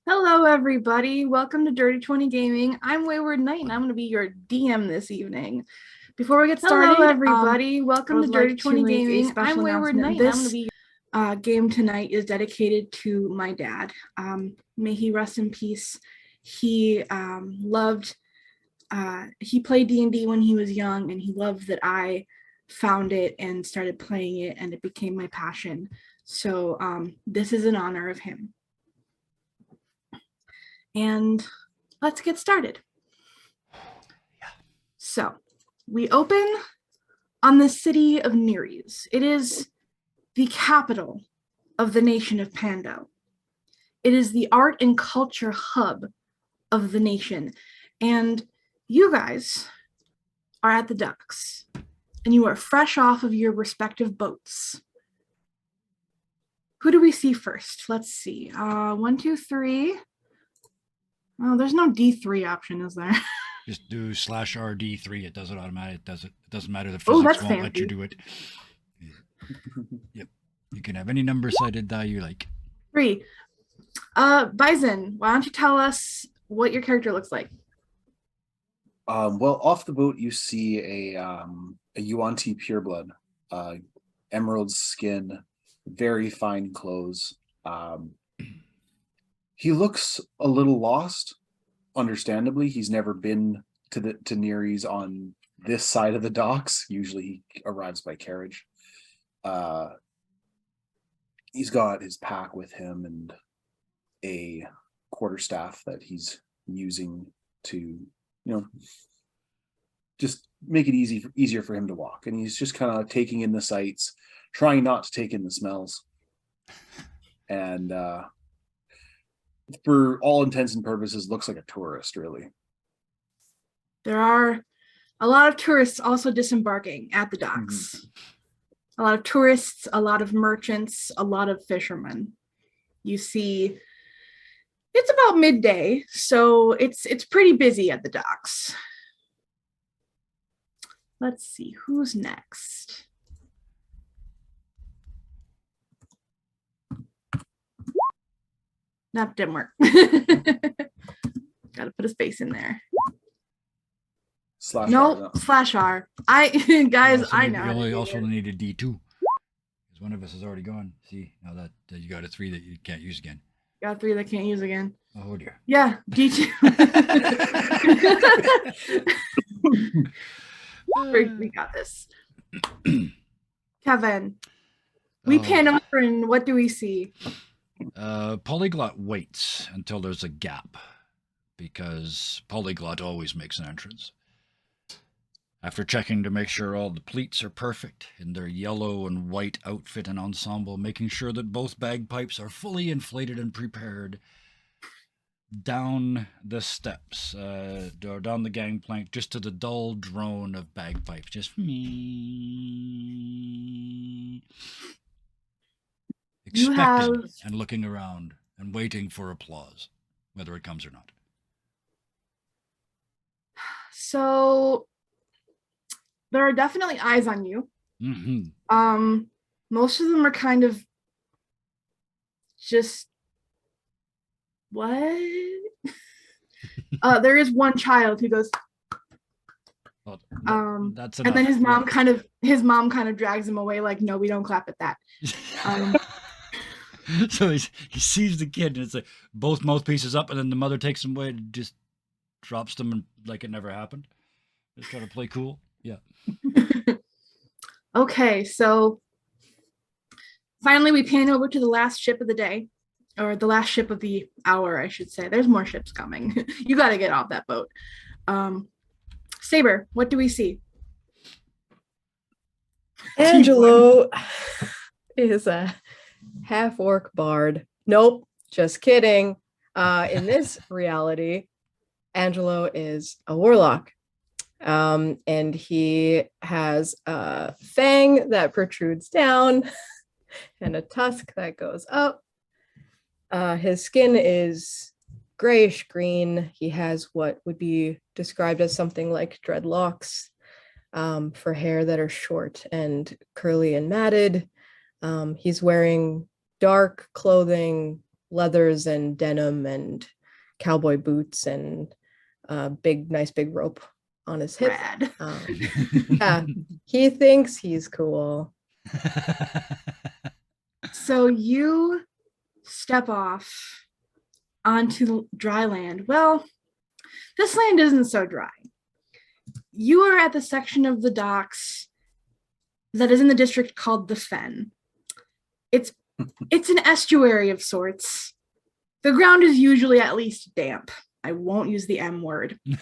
Hello, everybody. Welcome to Dirty 20 Gaming. I'm Wayward Knight, and I'm going to be your DM this evening. Before we get started, Hello, everybody. I Welcome would to Dirty like to 20 make a Gaming. special I'm Wayward announcement. Knight, and I'm going to This be game tonight is dedicated to my dad. May he rest in peace. He he played D&D when he was young, and he loved that I found it and started playing it, and it became my passion. So this is in honor of him. And let's get started. So we open on the city of Neres. It is the capital of the nation of Pando. It is the art and culture hub of the nation. And you guys are at the docks, and you are fresh off of your respective boats. Who do we see first? Let's see. 1, 2, 3. Oh, there's no D3 option, is there? Just do /RD3. It does it automatic. It doesn't matter. The Oh, physics that's won't let you fancy. do it. Yep. You can have any number cited that you like. 3. Bison, why don't you tell us what your character looks like? Well, off the boat, you see a Yuan-Ti pureblood, emerald skin, very fine clothes. He looks a little lost. Understandably, he's never been to Neres on this side of the docks. Usually, he arrives by carriage. He's got his pack with him and a quarterstaff that he's using to, just make it easier for him to walk. And he's just kind of taking in the sights, trying not to take in the smells. And for all intents and purposes, looks like a tourist, really. There are a lot of tourists also disembarking at the docks. Mm-hmm. A lot of tourists, a lot of merchants, a lot of fishermen. You see, it's about midday, so it's pretty busy at the docks. Let's see, who's next? That didn't work. Gotta put a space in there. /R. I know. You also need a D2. Because one of us is already gone. See, now that you got a 3 that you can't use again. Got 3 that can't use again. Oh dear. Yeah, D2. We got this. Kevin, we pan over and what do we see? Polyglot waits until there's a gap because Polyglot always makes an entrance. After checking to make sure all the pleats are perfect in their yellow and white outfit and ensemble, making sure that both bagpipes are fully inflated and prepared, down the steps, or down the gangplank, just to the dull drone of bagpipes. Just me. Expecting and looking around and waiting for applause, whether it comes or not. So there are definitely eyes on you. Mm-hmm. Most of them are kind of just what? There is one child who goes, well, that's enough. And then his mom kind of drags him away, like, no, we don't clap at that. So he sees the kid, and it's like both mouthpieces up, and then the mother takes him away and just drops them, and like it never happened. Just trying to play cool. Yeah. Okay, so finally we pan over to the last ship of the day, or the last ship of the hour, I should say. There's more ships coming. You got to get off that boat. Saber, what do we see? Angelo is a half-orc bard. Nope, just kidding. In this reality, Angelo is a warlock. And he has a fang that protrudes down and a tusk that goes up. His skin is grayish green. He has what would be described as something like dreadlocks for hair that are short and curly and matted. He's wearing dark clothing, leathers and denim and cowboy boots and nice big rope on his hip. Rad. Yeah, he thinks he's cool. So you step off onto dry land. Well, this land isn't so dry. You are at the section of the docks that is in the district called the Fen. It's an estuary of sorts. The ground is usually at least damp. I won't use the M word. We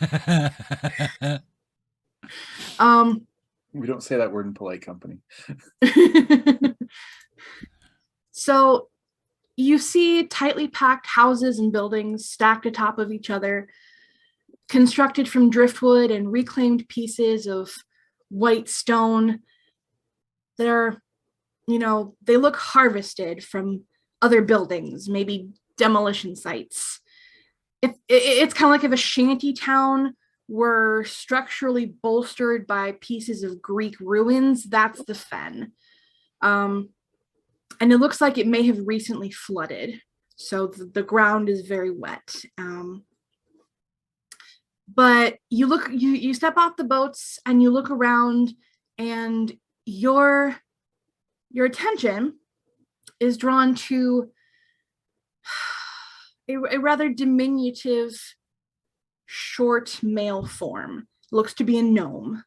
don't say that word in polite company. So you see tightly packed houses and buildings stacked atop of each other, constructed from driftwood and reclaimed pieces of white stone that are, they look harvested from other buildings, maybe demolition sites. It's kind of like if a shanty town were structurally bolstered by pieces of Greek ruins, that's the Fen. And it looks like it may have recently flooded. So the ground is very wet. But you step off the boats and you look around, and your attention is drawn to a rather diminutive, short male form. Looks to be a gnome.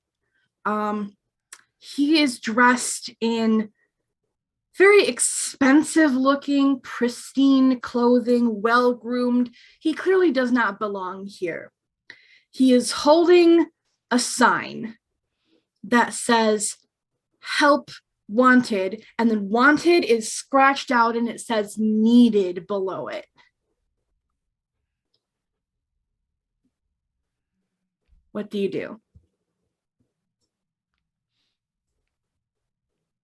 He is dressed in very expensive looking, pristine clothing, well groomed. He clearly does not belong here. He is holding a sign that says help wanted, and then wanted is scratched out and it says needed below it. What do you do?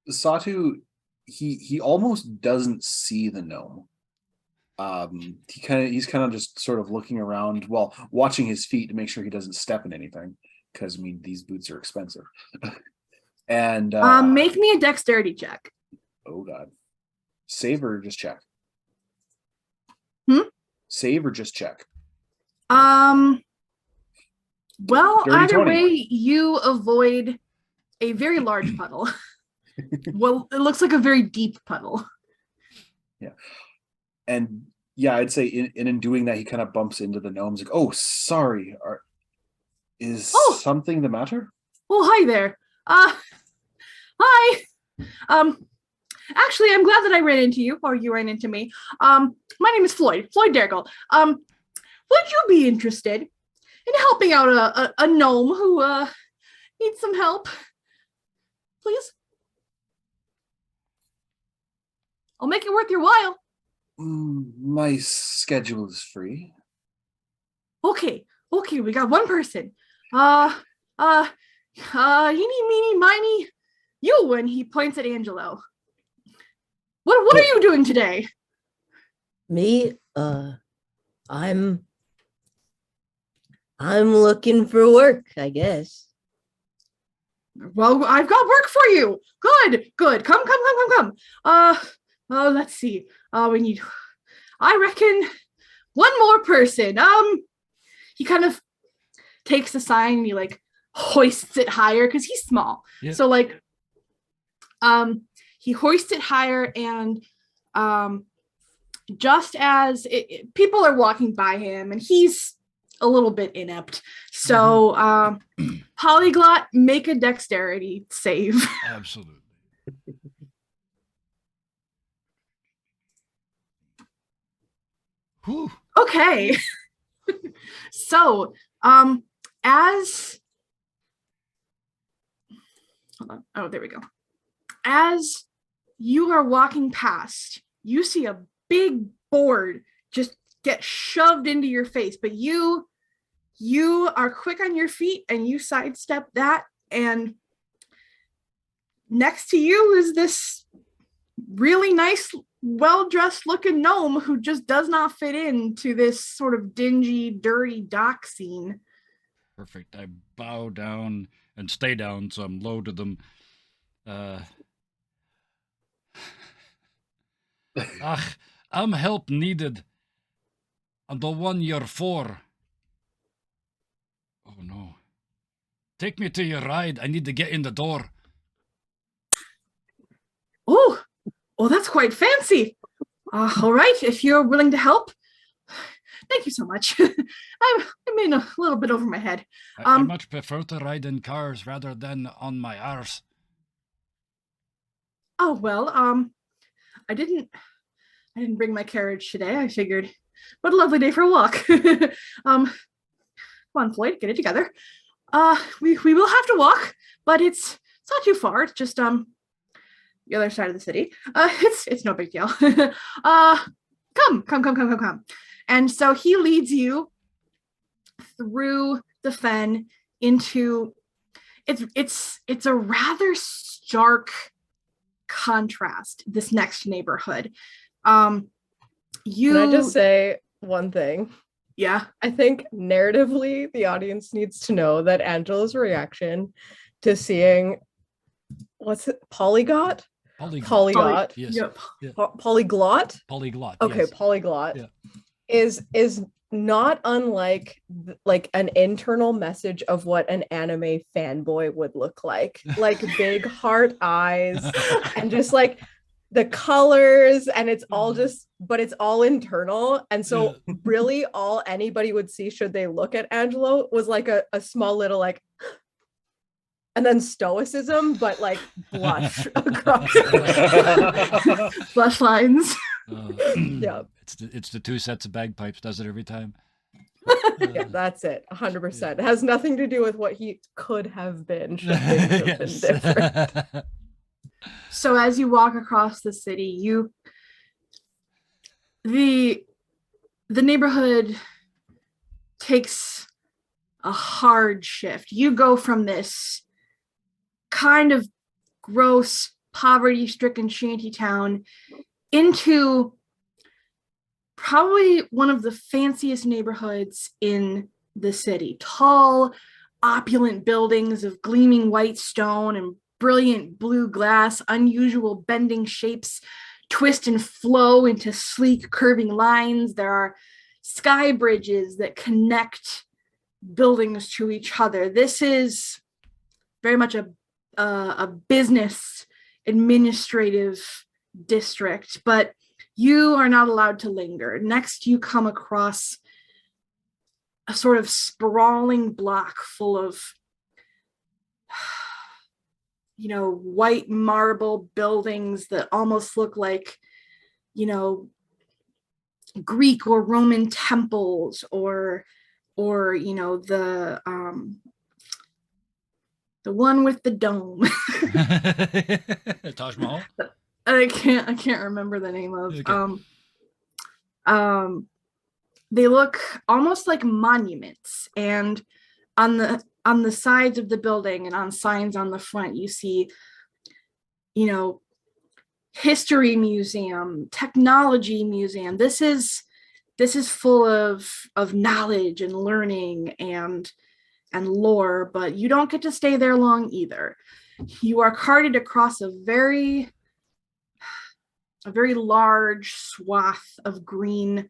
Satu, he almost doesn't see the gnome. He's kind of just sort of looking around, well, watching his feet to make sure he doesn't step in anything, because I mean these boots are expensive. And make me a dexterity check. Oh god. Save or just check? Hmm? Save or just check? Well, Dirty either 20. way, you avoid a very large puddle. Well, it looks like a very deep puddle. Yeah. And yeah, I'd say in doing that, he kind of bumps into the gnomes like, oh, sorry. Is something the matter? Oh, hi there. Hi. Actually, I'm glad that I ran into you, or you ran into me. My name is Floyd Dergel. Would you be interested in helping out a gnome who needs some help? Please? I'll make it worth your while. My schedule is free. Okay, we got one person. Eeny, meeny, miny, you, and he points at Angelo. What are you doing today? Me? I'm looking for work, I guess. Well, I've got work for you. Good. Come. Let's see. We need, I reckon, one more person. He kind of takes the sign and he like hoists it higher because he's small. Yeah. So like, he hoists it higher, and just as people are walking by him, and he's a little bit inept. So Polyglot, make a dexterity save. Absolutely. Whew. Okay. So as hold on. Oh, there we go. As you are walking past, you see a big board just get shoved into your face, but you are quick on your feet and you sidestep that, and next to you is this really nice, well-dressed looking gnome who just does not fit into this sort of dingy, dirty dock scene. Perfect. I bow down and stay down, so I'm low to them. help needed on the one you're for. Oh no. Take me to your ride. I need to get in the door. Oh, that's quite fancy. All right, if you're willing to help, thank you so much. I'm in a little bit over my head. I much prefer to ride in cars rather than on my arse. Oh well, I didn't bring my carriage today. I figured, what a lovely day for a walk. Come on, Floyd, get it together. We will have to walk, but it's not too far. It's just the other side of the city. It's no big deal. Come. And so he leads you through the fen into it's a rather stark contrast, this next neighborhood. Can I just say one thing? Yeah. I think narratively, the audience needs to know that Angela's reaction to seeing what's it, polyglot? Polyglot. Yes. Yep. Polyglot? Polyglot. Okay, yes. polyglot Yeah. is not unlike like an internal message of what an anime fanboy would look like big heart eyes and just like the colors, and it's all just, but it's all internal. And so really all anybody would see should they look at Angelo was like a small little like, and then stoicism, but like blush across. Blush lines. Yeah. It's the two sets of bagpipes, does it every time? Yeah, that's it. 100%. It has nothing to do with what he could have been. Should things have been different. So as you walk across the city, the neighborhood takes a hard shift. You go from this kind of gross, poverty-stricken shantytown into probably one of the fanciest neighborhoods in the city. Tall, opulent buildings of gleaming white stone and brilliant blue glass, unusual bending shapes twist and flow into sleek curving lines. There are sky bridges that connect buildings to each other. This is very much a business administrative district, but you are not allowed to linger. Next, you come across a sort of sprawling block full of white marble buildings that almost look like, Greek or Roman temples, or the one with the dome. Taj Mahal? I can't remember the name of. Okay. They look almost like monuments, and on the sides of the building and on signs on the front, you see, history museum, technology museum. This is full of knowledge and learning and lore, but you don't get to stay there long either. You are carted across a very large swath of green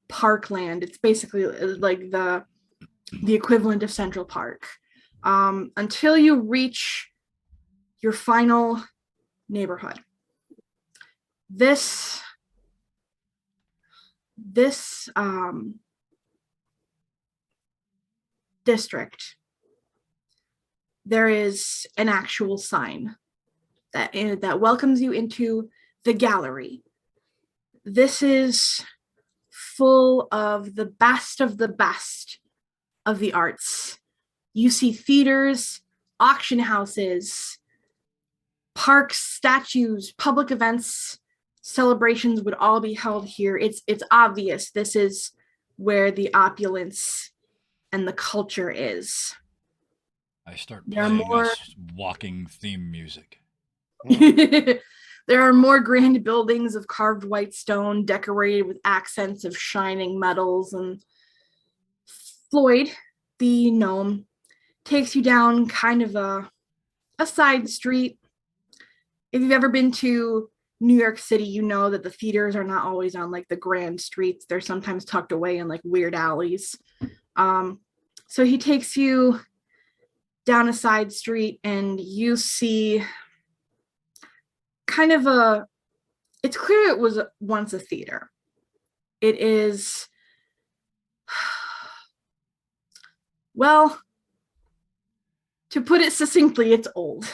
parkland. It's basically like the equivalent of Central Park, until you reach your final neighborhood. This district, there is an actual sign that welcomes you into the gallery. This is full of the best of the arts. You see theaters, auction houses, parks, statues, public events, celebrations would all be held here. It's obvious this is where the opulence and the culture is. I start There are playing more- us walking theme music. There are more grand buildings of carved white stone decorated with accents of shining metals, and Floyd, the gnome, takes you down kind of a side street. If you've ever been to New York City, you know that the theaters are not always on like the grand streets. They're sometimes tucked away in like weird alleys. So he takes you down a side street and you see kind of it's clear it was once a theater. It is, well, to put it succinctly, it's old.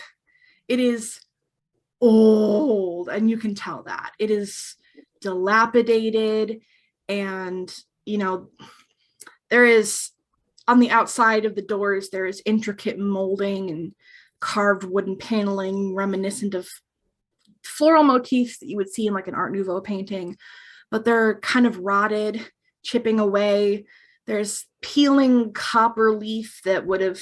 It is old, and you can tell that. It is dilapidated, and, there is, on the outside of the doors, there is intricate molding and carved wooden paneling reminiscent of floral motifs that you would see in like an Art Nouveau painting, but they're kind of rotted, chipping away. There's peeling copper leaf that would have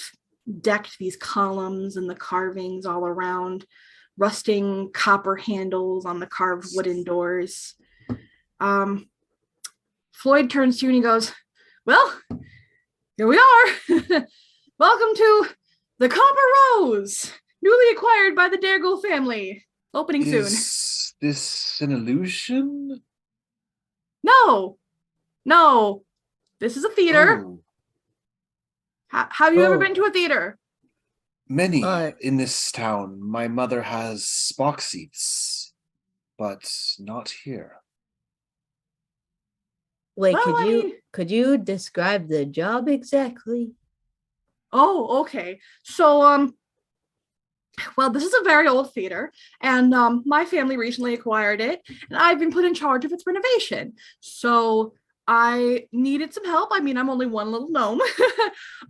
decked these columns and the carvings all around, rusting copper handles on the carved wooden doors. Floyd turns to you and he goes, "Well, here we are. Welcome to the Copper Rose, newly acquired by the Dergel family. Opening soon." Is this an illusion? No. This is a theater. Oh, Have you ever Oh. been to a theater? many Uh, in this town. My mother has box seats, but not here. Wait, Well, I mean- could you describe the job exactly? Oh, okay. So, well, this is a very old theater, and my family recently acquired it, and I've been put in charge of its renovation. So I needed some help. I mean, I'm only one little gnome.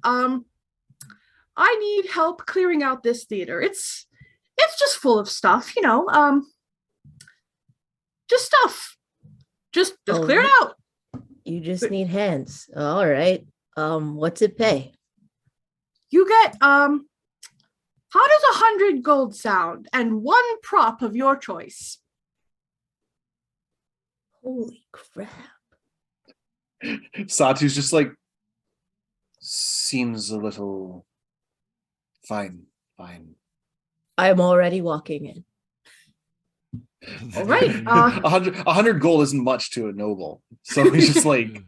I need help clearing out this theater. It's just full of stuff, just stuff. Just Oh, clear it out. You just need hands. All right. What's it pay? You get how does 100 gold sound and one prop of your choice? Holy crap. Satu's just like, seems a little fine. I'm already walking in. All right. 100 gold isn't much to a noble, so he's just like,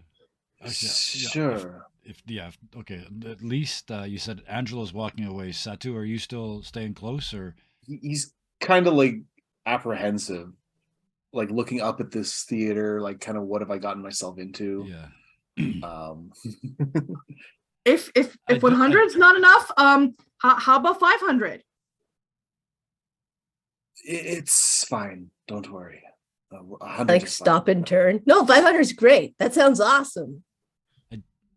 Yeah, sure. Okay. At least you said Angela's walking away. Satu, are you still staying close, or? He's kind of like apprehensive, like looking up at this theater, like kind of what have I gotten myself into? Yeah. If I do- 100 is not enough, how about 500? It's fine. Don't worry. 100 Like is fine. stop and turn. No, 500 is great. That sounds awesome.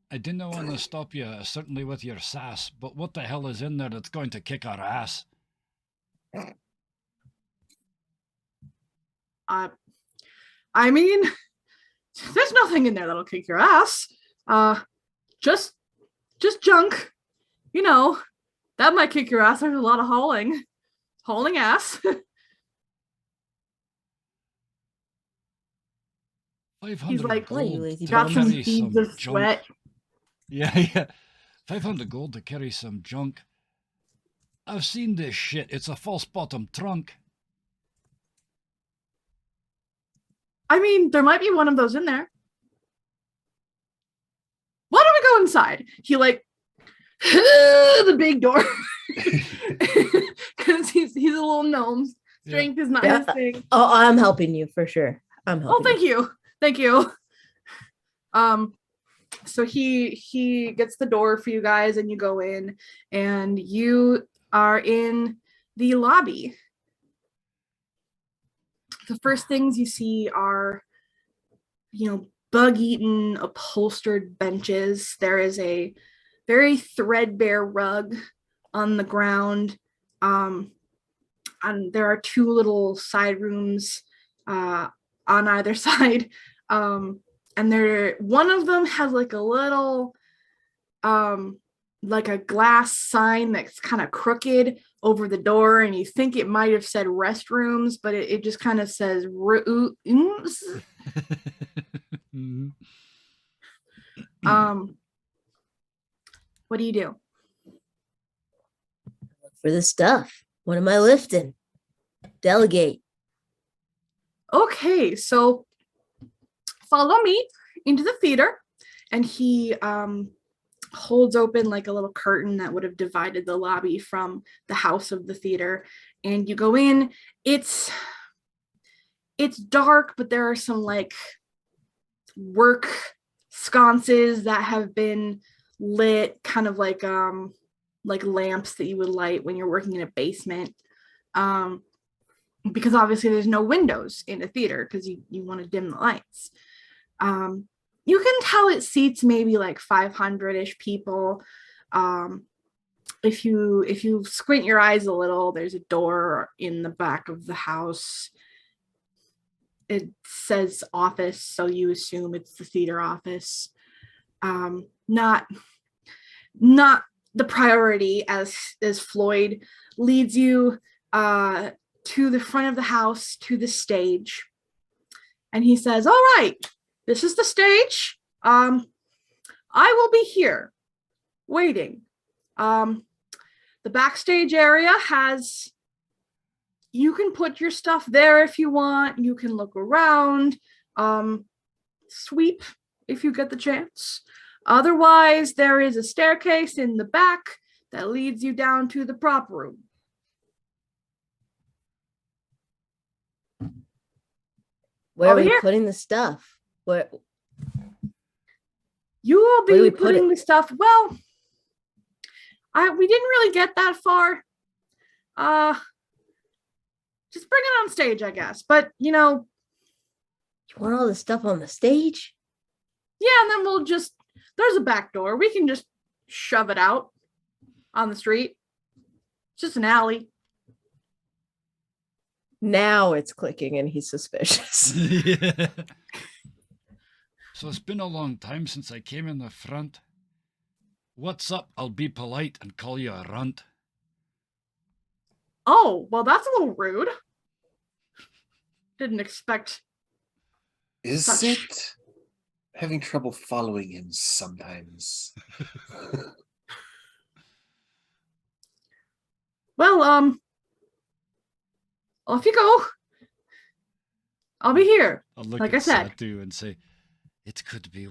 I didn't want to stop you, certainly with your sass, but what the hell is in there that's going to kick our ass? I mean, there's nothing in there that'll kick your ass. Just junk. That might kick your ass. There's a lot of hauling ass. 500 like, "What are you, gold lazy to Got some carry beads of junk. sweat. Yeah. 500 gold to carry some junk. I've seen this shit. It's a false bottom trunk. I mean, there might be one of those in there. Why don't we go inside? He the big door. Because he's a little gnome. Strength is not Yeah. his thing. Oh, I'm helping you for sure. I'm helping. Oh, thank you. So he gets the door for you guys, and you go in, and you are in the lobby. The first things you see are, bug-eaten upholstered benches. There is a very threadbare rug on the ground. And there are two little side rooms on either side. And one of them has like a little like a glass sign that's kind of crooked over the door, and you think it might have said restrooms, but it just kind of says rooms. Mhm. What do you do? For the stuff. What am I lifting? Delegate. Okay, so follow me into the theater. And he holds open like a little curtain that would have divided the lobby from the house of the theater. And you go in. It's dark, but there are some like work sconces that have been lit, kind of like lamps that you would light when you're working in a basement. Because obviously there's no windows in a theater because you want to dim the lights. You can tell it seats maybe like 500-ish people. If you squint your eyes a little, there's a door in the back of the house. It says office, so you assume it's the theater office. Not the priority as Floyd leads you to the front of the house, to the stage. And he says, all right, this is the stage. I will be here waiting. The backstage area has, you can put your stuff there if you want. You can look around, sweep if you get the chance. Otherwise, there is a staircase in the back that leads you down to the prop room. Where Over are we here. putting the stuff? Where? You will Where do be we put putting it? the stuff. Well, we didn't really get that far. Just bring it on stage, I guess. But You want all the stuff on the stage? yeah, and then there's a back door. We can just shove it out on the street. It's just an alley. Now it's clicking and he's suspicious. Yeah. So it's been a long time since I came in the front. What's up? I'll be polite and call you a runt. Oh, well, that's a little rude. Didn't expect. Is Such- it having trouble following him sometimes? Well, off you go. I'll be here. I'll look Like at I said. Satu and say, it could be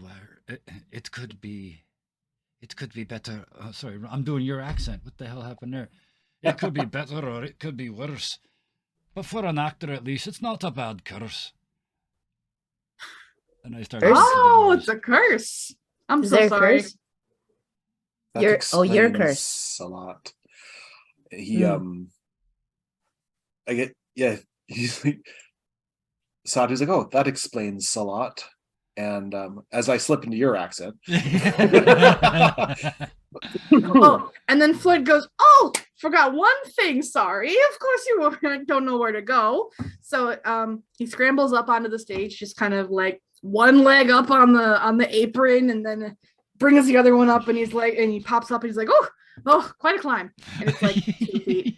better. Oh, sorry, I'm doing your accent. What the hell happened there? It could be better or it could be worse. But for an actor, at least, it's not a bad curse. And I start. Curse? Oh, it's a curse. I'm Is so there a sorry. curse? That Your explains curse. a lot. He I get he's like Satu's like, oh, that explains a lot. And as I slip into your accent, Oh, and then Floyd goes, oh, forgot one thing, sorry. Of course you don't know where to go. So he scrambles up onto the stage, just kind of like one leg up on the apron, and then brings the other one up, and he pops up and he's like, oh, quite a climb. And it's like 2 feet.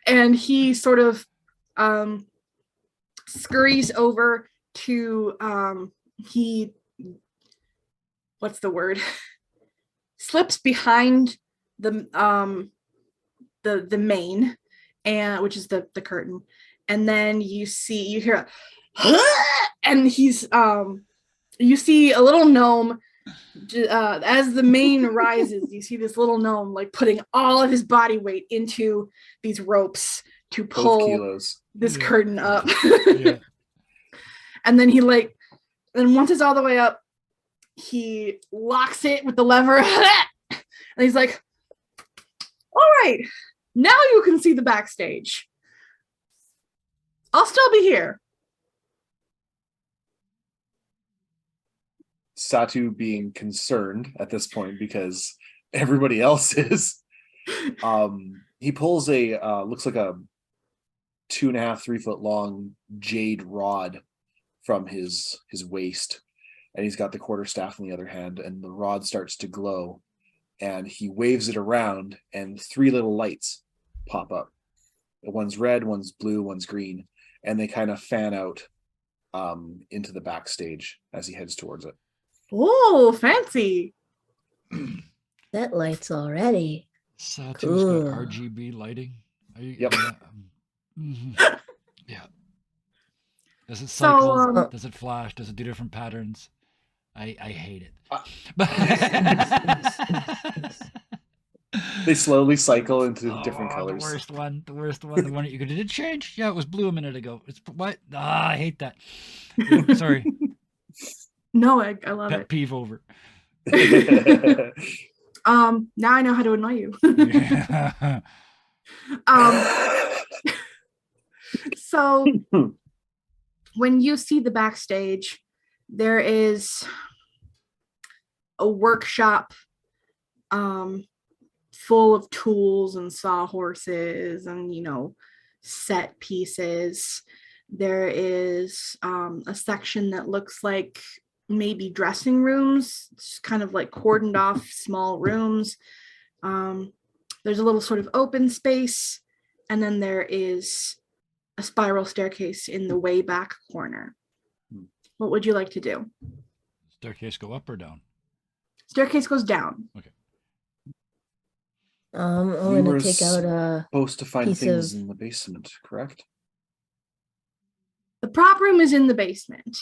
And he sort of scurries over to what's the word? Slips behind the main, and which is the curtain, and then you hear and he's you see a little gnome as the main rises. You see this little gnome like putting all of his body weight into these ropes to both pull kilos. this Yeah. curtain up. Yeah. And then then once it's all the way up, he locks it with the lever. And he's like, all right, now you can see the backstage. I'll still be here. Satu being concerned at this point because everybody else is. He pulls a looks like a 2.5, 3 foot long jade rod from his waist, and he's got the quarterstaff in the other hand, and the rod starts to glow, and he waves it around, and 3 little lights pop up. One's red, one's blue, one's green, and they kind of fan out into the backstage as he heads towards it. Oh, fancy. That light's already. Satu's Cool. got RGB lighting. Yep. Mhm. Yeah. Does it So, cycle? Does it flash? Does it do different patterns? I hate it. They slowly cycle into different Oh, colors. The worst one. The worst one. The one that you go, did it change? Yeah, it was blue a minute ago. It's what? Ah, I hate that. Yeah, sorry. no, I love Pet it. peeve over. Now I know how to annoy you. Yeah. So when you see the backstage, there is a workshop full of tools and sawhorses and, set pieces. There is a section that looks like maybe dressing rooms, it's kind of like cordoned off small rooms. There's a little sort of open space, and then there is a spiral staircase in the way back corner. What would you like to do? Staircase go up or down? Staircase goes down. Okay. I'm We gonna were take out a supposed to find piece things of- in the basement, correct? The prop room is in the basement,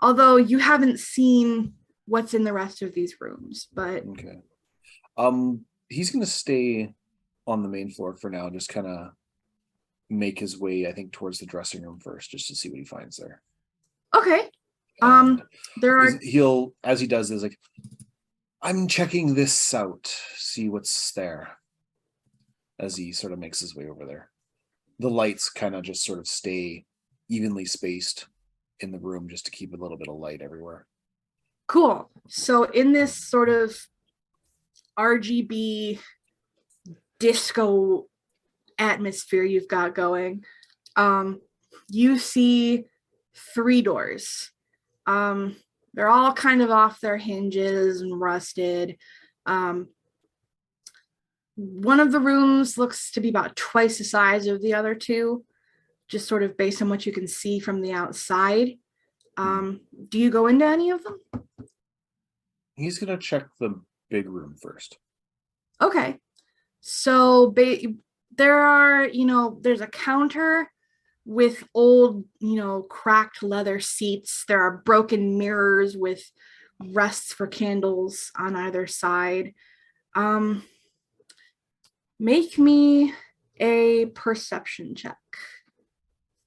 although you haven't seen what's in the rest of these rooms, but Okay. He's gonna stay on the main floor for now, just kind of make his way, I think, towards the dressing room first, just to see what he finds there. okay. And There are he'll, as he does this, like, I'm checking this out, see what's there. As he sort of makes his way over there, the lights kind of just sort of stay evenly spaced in the room, just to keep a little bit of light everywhere. cool. So in this sort of RGB disco atmosphere you've got going, you see 3 doors. They're all kind of off their hinges and rusted. One of the rooms looks to be about twice the size of the other 2, just sort of based on what you can see from the outside. Do you go into any of them? He's gonna check the big room first. Okay. So there's a counter with old, cracked leather seats. There are broken mirrors with rests for candles on either side. Make me a perception check.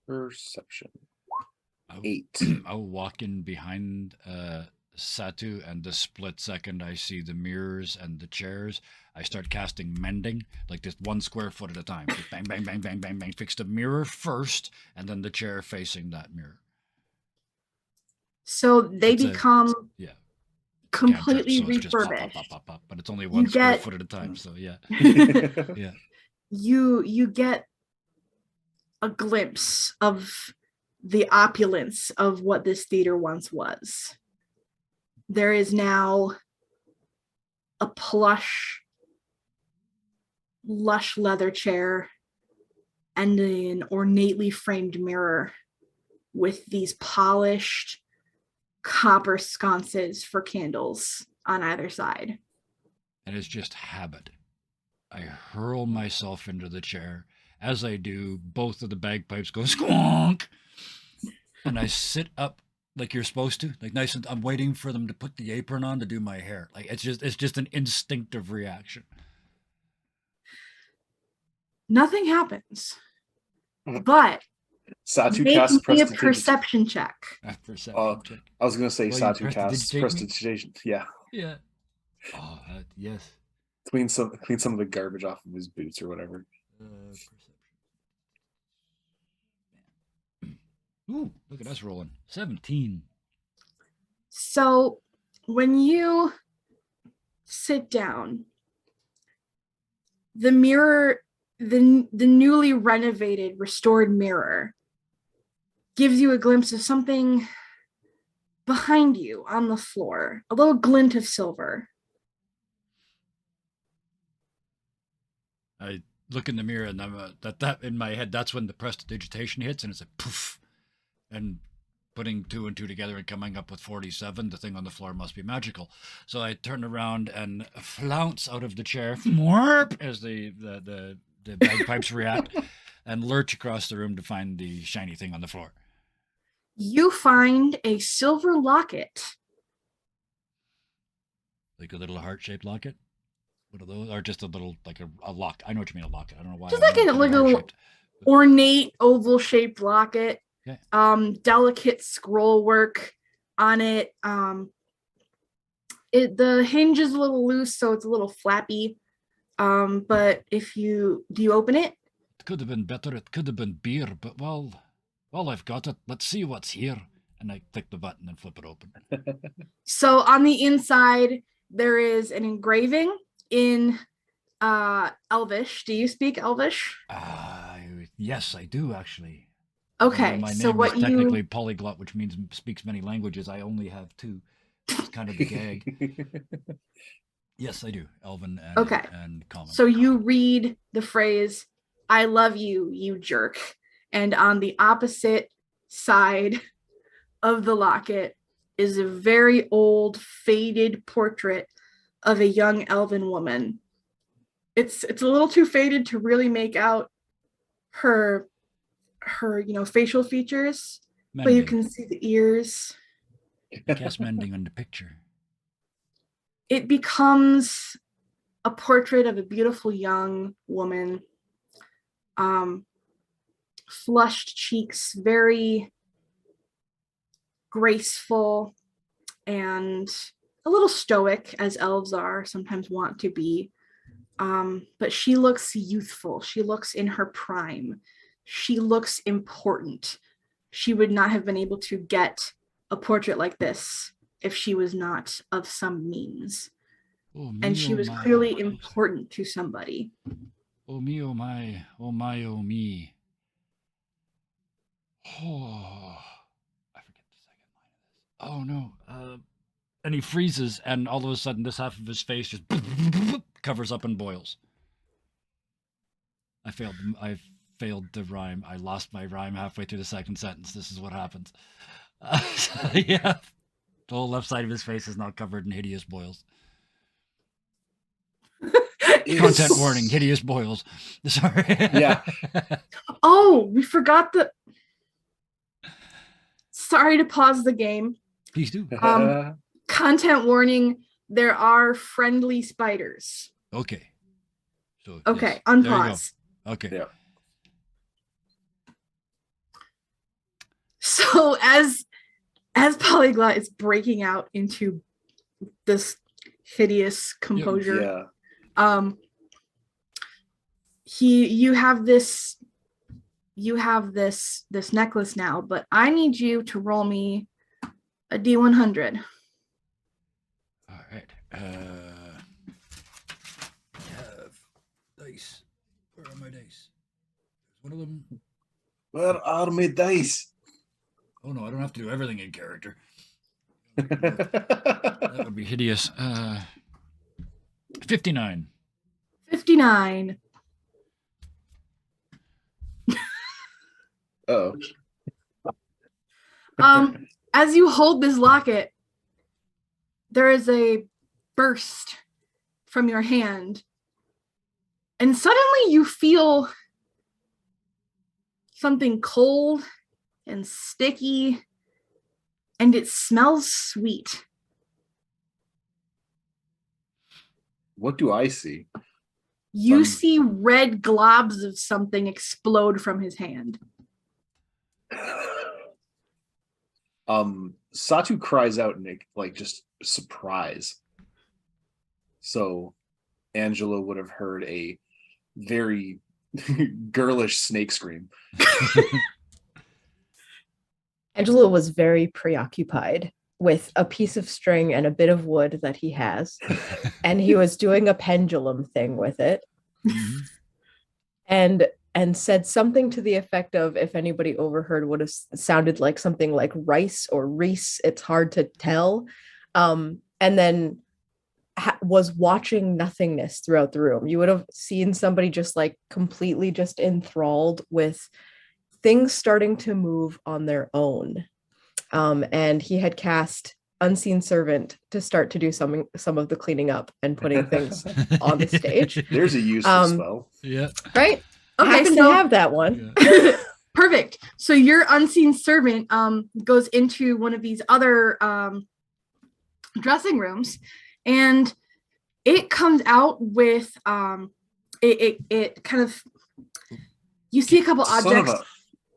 Perception. I'll- 8. I'll walk in behind Satu, and the split second I see the mirrors and the chairs, I start casting mending, like just 1 square foot at a time. Just bang, bang, bang, bang, bang, bang. Fix the mirror first, and then the chair facing that mirror. So they It's a- become Yeah. completely Cantrip, so it's just pop, refurbished. pop, pop, pop, pop, but it's only 1 square get- foot at a time. So yeah, yeah. You get a glimpse of the opulence of what this theater once was. There is now a plush, lush leather chair and an ornately framed mirror with these polished copper sconces for candles on either side. And it's just habit. I hurl myself into the chair. As I do, both of the bagpipes go squonk, and I sit up like you're supposed to, like nice and I'm waiting for them to put the apron on to do my hair. Like it's just an instinctive reaction. Nothing happens, but Satu make casts me a prestidigitation. perception check. Perception check. I was gonna say Well, you Satu casts prestidigitate me? prestidigitation. Yeah, Yeah. Oh, yes. clean some of the garbage off of his boots or whatever. Perception. Ooh, look at us rolling. 17. So when you sit down, the mirror, the newly renovated, restored mirror gives you a glimpse of something behind you on the floor, a little glint of silver. I look in the mirror and I'm that in my head. That's when the prestidigitation hits, and it's like poof, and putting 2 and 2 together and coming up with 47. The thing on the floor must be magical. So I turn around and flounce out of the chair, as the bagpipes react, and lurch across the room to find the shiny thing on the floor. You find a silver locket. Like a little heart-shaped locket. What are those? Or just a little, like a lock. I know what you mean, a locket. I don't know why. Just I like know a it's little heart-shaped. ornate oval shaped locket. Okay. Delicate scroll work on it. The hinge is a little loose, so it's a little flappy. But do you open it? It could have been better. It could have been beer, but well, I've got it. Let's see what's here. And I click the button and flip it open. So on the inside, there is an engraving in Elvish. Do you speak Elvish? Yes, I do actually. Okay, My so name what is technically polyglot, which means speaks many languages. I only have two. It's kind of the gag. Yes, I do. Elven and, Okay. and common. So you read the phrase, "I love you, you jerk." And on the opposite side of the locket is a very old, faded portrait of a young elven woman. It's a little too faded to really make out her facial features, but you Mending. can see the ears. Cast mending on the picture. It becomes a portrait of a beautiful young woman. Flushed cheeks, very graceful and a little stoic, as elves are sometimes want to be. But she looks youthful. She looks in her prime. She looks important. She would not have been able to get a portrait like this if she was not of some means. Oh, me, And she oh was my. clearly important to somebody. Oh me, oh my, oh my, oh me. Oh, I forget the second line of this. Oh no. And he freezes, and all of a sudden, this half of his face just covers up and boils. I failed the rhyme. I lost my rhyme halfway through the second sentence. This is what happens. Yeah, the whole left side of his face is now covered in hideous boils. Content warning: hideous boils. Sorry. Yeah. Oh, we forgot the. Sorry to pause the game. Please do. Content warning: there are friendly spiders. Okay. So Okay, yes, there you go. unpause. Okay. Yeah. So as Polyglot is breaking out into this hideous composure, Yeah. you have this necklace now, but I need you to roll me a D100. All right. I have dice. Where are my dice? There's one of them. Where are my dice? Oh no, I don't have to do everything in character. That would be hideous. 59. 59. Oh. As you hold this locket, there is a burst from your hand, and suddenly you feel something cold and sticky, and it smells sweet. What do I see? You see red globs of something explode from his hand. Satu cries out in like just surprise. So Angela would have heard a very girlish snake scream. Angela was very preoccupied with a piece of string and a bit of wood that he has, and he was doing a pendulum thing with it. Mhm. And said something to the effect of, if anybody overheard, would have sounded like something like rice or reese. It's hard to tell. And then was watching nothingness throughout the room. You would have seen somebody just like completely just enthralled with things starting to move on their own. And he had cast Unseen Servant to start to do some of the cleaning up and putting things on the stage. There's a useful spell. Yeah. Right? I Okay, happen so to have that one. Yeah. Perfect. So your unseen servant goes into one of these other dressing rooms, and it comes out with it kind of, you see a couple Son of objects.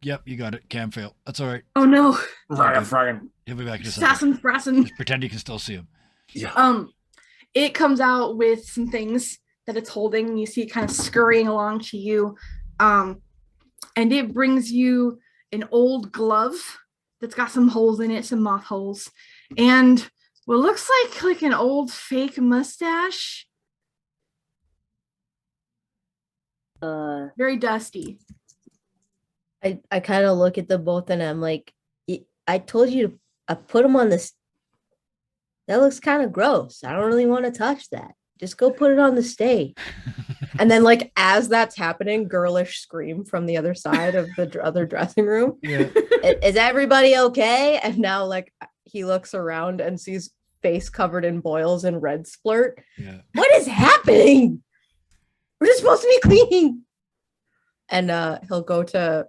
Yep, you got it. Cam fail. That's all right. Oh no, Fraggin'. He'll be back in a second. assassin Brassin. Just pretend you can still see him. Yeah. It comes out with some things that it's holding. You see it kind of scurrying along to you, and it brings you an old glove that's got some holes in it, some moth holes, and what looks like an old fake mustache. Very dusty. I kind of look at them both and I'm like, I told you to I put them on this. That looks kind of gross. I don't really want to touch that. Just go put it on the stage. And then, like, as that's happening, girlish scream from the other side of the other dressing room. Yeah. Is everybody okay? And now, like, he looks around and sees face covered in boils and red splurt. Yeah. What is happening? We're just supposed to be cleaning. And he'll go to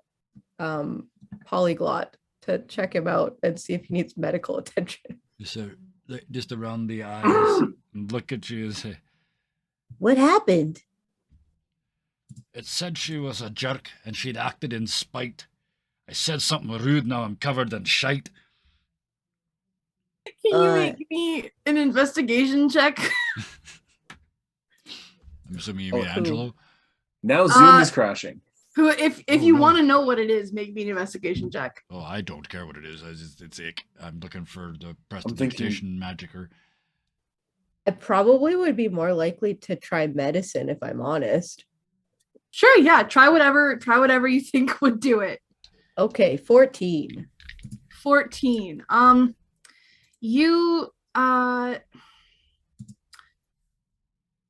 Polyglot to check him out and see if he needs medical attention. Just around the eyes and look at you and say, What happened? it said she was a jerk and she'd acted in spite. I said something rude, now I'm covered in shite. Can you make me an investigation check? I'm assuming you mean Oh, Angelo. Now Zoom is crashing. Who, if Oh, you no. want to know what it is, make me an investigation check. Oh, I don't care what it is. It's ick. I'm looking for the thinking- prestidigitation magicer. I probably would be more likely to try medicine if I'm honest. Sure, yeah. Try whatever you think would do it. Okay, 14. 14. You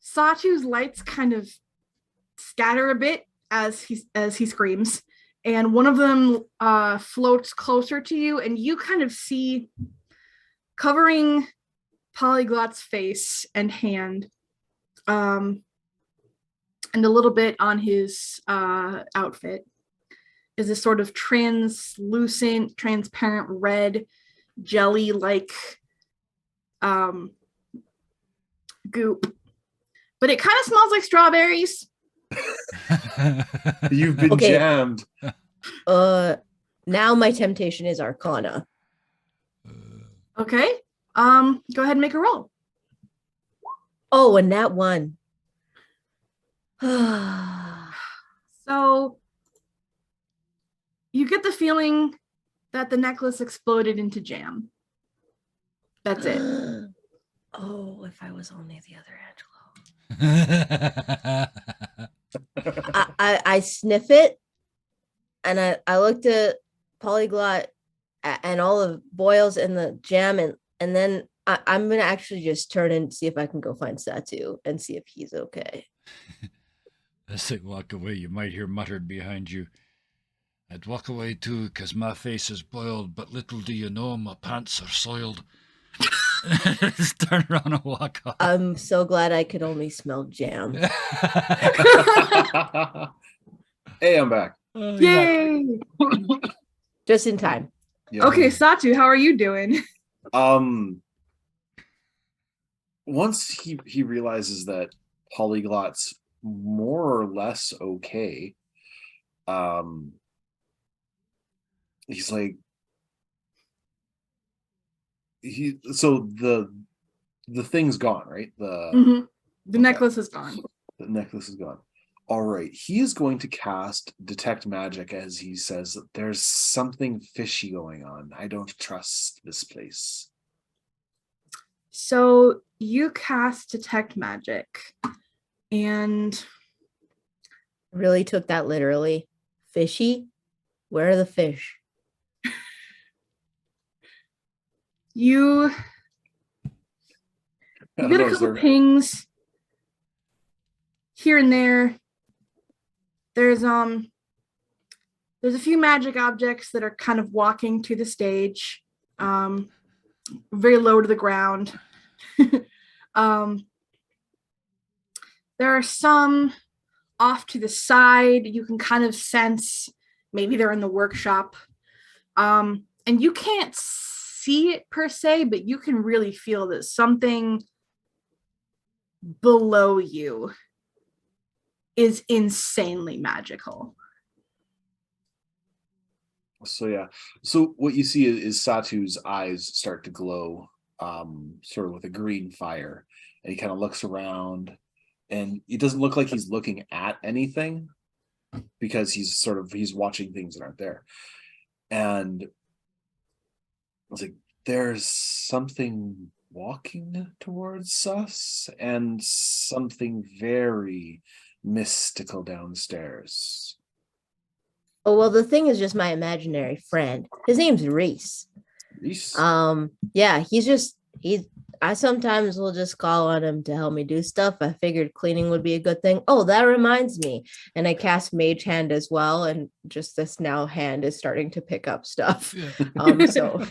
Satu's lights kind of scatter a bit as he screams, and one of them floats closer to you, and you kind of see, covering Polyglot's face and hand, and a little bit on his outfit, is this sort of translucent, transparent red jelly-like goop, but it kind of smells like strawberries. You've been Okay. jammed. Now my temptation is Arcana. Okay. Go ahead and make a roll. Oh, and that one. So you get the feeling that the necklace exploded into jam. That's it. Oh, if I was only the other Angelo. Yeah. I sniff it and I looked at Polyglot and all the boils and the jam and then I'm gonna actually just turn and see if I can go find Satu and see if he's okay. As they walk away, you might hear muttered behind you, I'd walk away too, 'cause my face is boiled, but little do you know my pants are soiled. Just turn around and walk off. I'm so glad I could only smell jam. Hey, I'm back. Oh, you're back. Yay! Just in time. Yeah. Okay, Satu, how are you doing? Once he realizes that Polyglot's more or less okay, he's like, so the thing's gone, right? Mhm. The Okay. necklace is gone. The necklace is gone. All right, he is going to cast detect magic as he says that there's something fishy going on. I don't trust this place. So you cast detect magic, and Really took that literally. Fishy? Where are the fish? you I you don't get know, a is couple there- pings here and there. There's a few magic objects that are kind of walking to the stage, very low to the ground. There are some off to the side. You can kind of sense maybe they're in the workshop. And you can't see it per se, but you can really feel that something below you is insanely magical. So yeah. So what you see is Satu's eyes start to glow, sort of with a green fire, and he kind of looks around, and it doesn't look like he's looking at anything because he's watching things that aren't there. And I was like, there's something walking towards us, and something very mystical downstairs. Oh, well, the thing is just my imaginary friend. His name's Reese. Reese? Yeah, I sometimes will just call on him to help me do stuff. I figured cleaning would be a good thing. Oh, that reminds me. And I cast Mage Hand as well, and just this now hand is starting to pick up stuff. So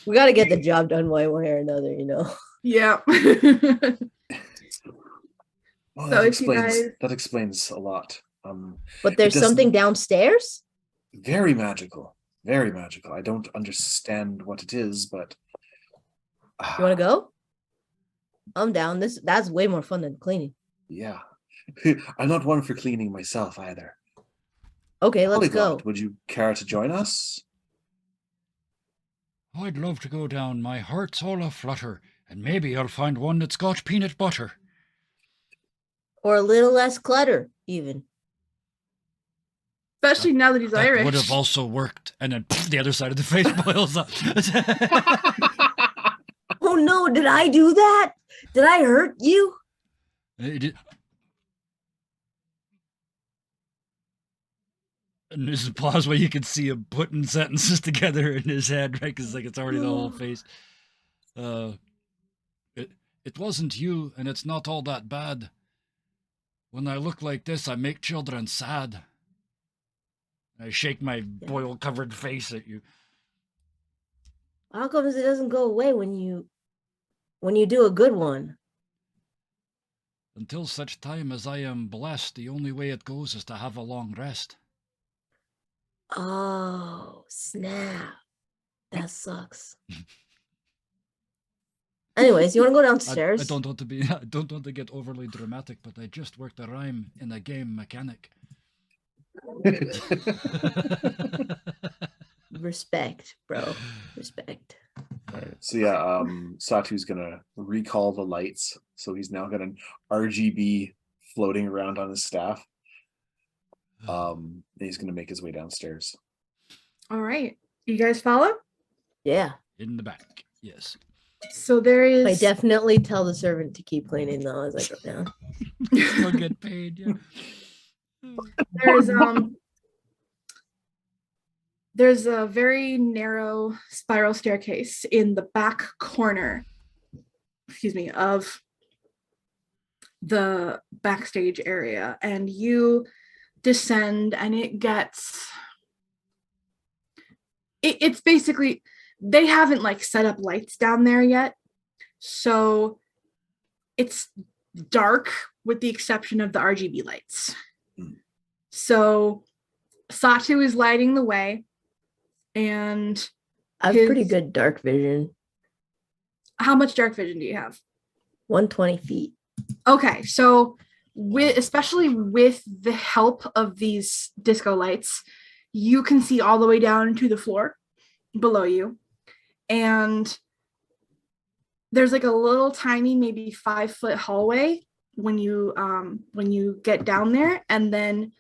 we got to get the job done one way or another, you know. Yeah. Well, So if you guys- that explains a lot. But there's doesn't- something downstairs. Very magical. Very magical. I don't understand what it is, but You want to go? I'm down. That's way more fun than cleaning. yeah. I'm not one for cleaning myself either. Okay, let's go. Polyglot, would you care to join us? I'd love to go down. My heart's all aflutter, and maybe I'll find one that's got peanut butter. Or a little less clutter, even. Especially now that he's That Irish. would have also worked. And then the other side of the face boils up. Oh no, did I do that? Did I hurt you? And there's a pause where you can see him putting sentences together in his head, right? Because like it's already the whole face. It wasn't you, and it's not all that bad. When I look like this, I make children sad. I shake my boil-covered face at you. How come it doesn't go away when you do a good one? Until such time as I am blessed, the only way it goes is to have a long rest. Oh, snap. That sucks. Anyways, you want to go downstairs? I don't want to get overly dramatic, but I just worked a rhyme in a game mechanic. Respect, bro. Respect. Alright, so yeah, Satu's gonna recall the lights. So he's now got an RGB floating around on his staff. And he's gonna make his way downstairs. All right. You guys follow? Yeah. In the back, yes. So there is I definitely tell the servant to keep cleaning though as I go down. Still get paid, yeah. there's a very narrow spiral staircase in the back corner, of the backstage area, and you descend, and it's basically, they haven't like set up lights down there yet, so it's dark with the exception of the RGB lights. So Satu is lighting the way, and I have pretty good dark vision. How much dark vision do you have? 120 feet. Okay, so especially with the help of these disco lights, you can see all the way down to the floor below you, and there's like a little tiny, maybe 5-foot hallway when you get down there, and then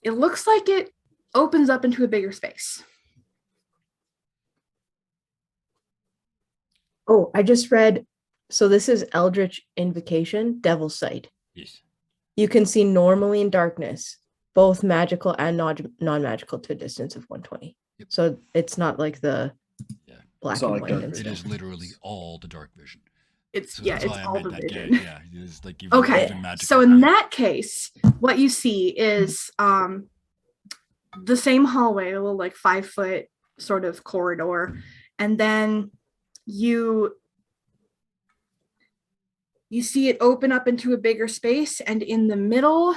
it looks like it opens up into a bigger space. Oh, I just read. So this is Eldritch Invocation, Devil's Sight. Yes. You can see normally in darkness, both magical and non-magical to a distance of 120. Yep. So it's not like the black It's not and like white. dark And vision. It stuff. is literally all the dark vision. It's So yeah, that's it's why I all meant the that vision. game. Yeah, it's like even, Okay, even magical. so in that case, what you see is the same hallway, a little like 5-foot sort of corridor, and then you see it open up into a bigger space, and in the middle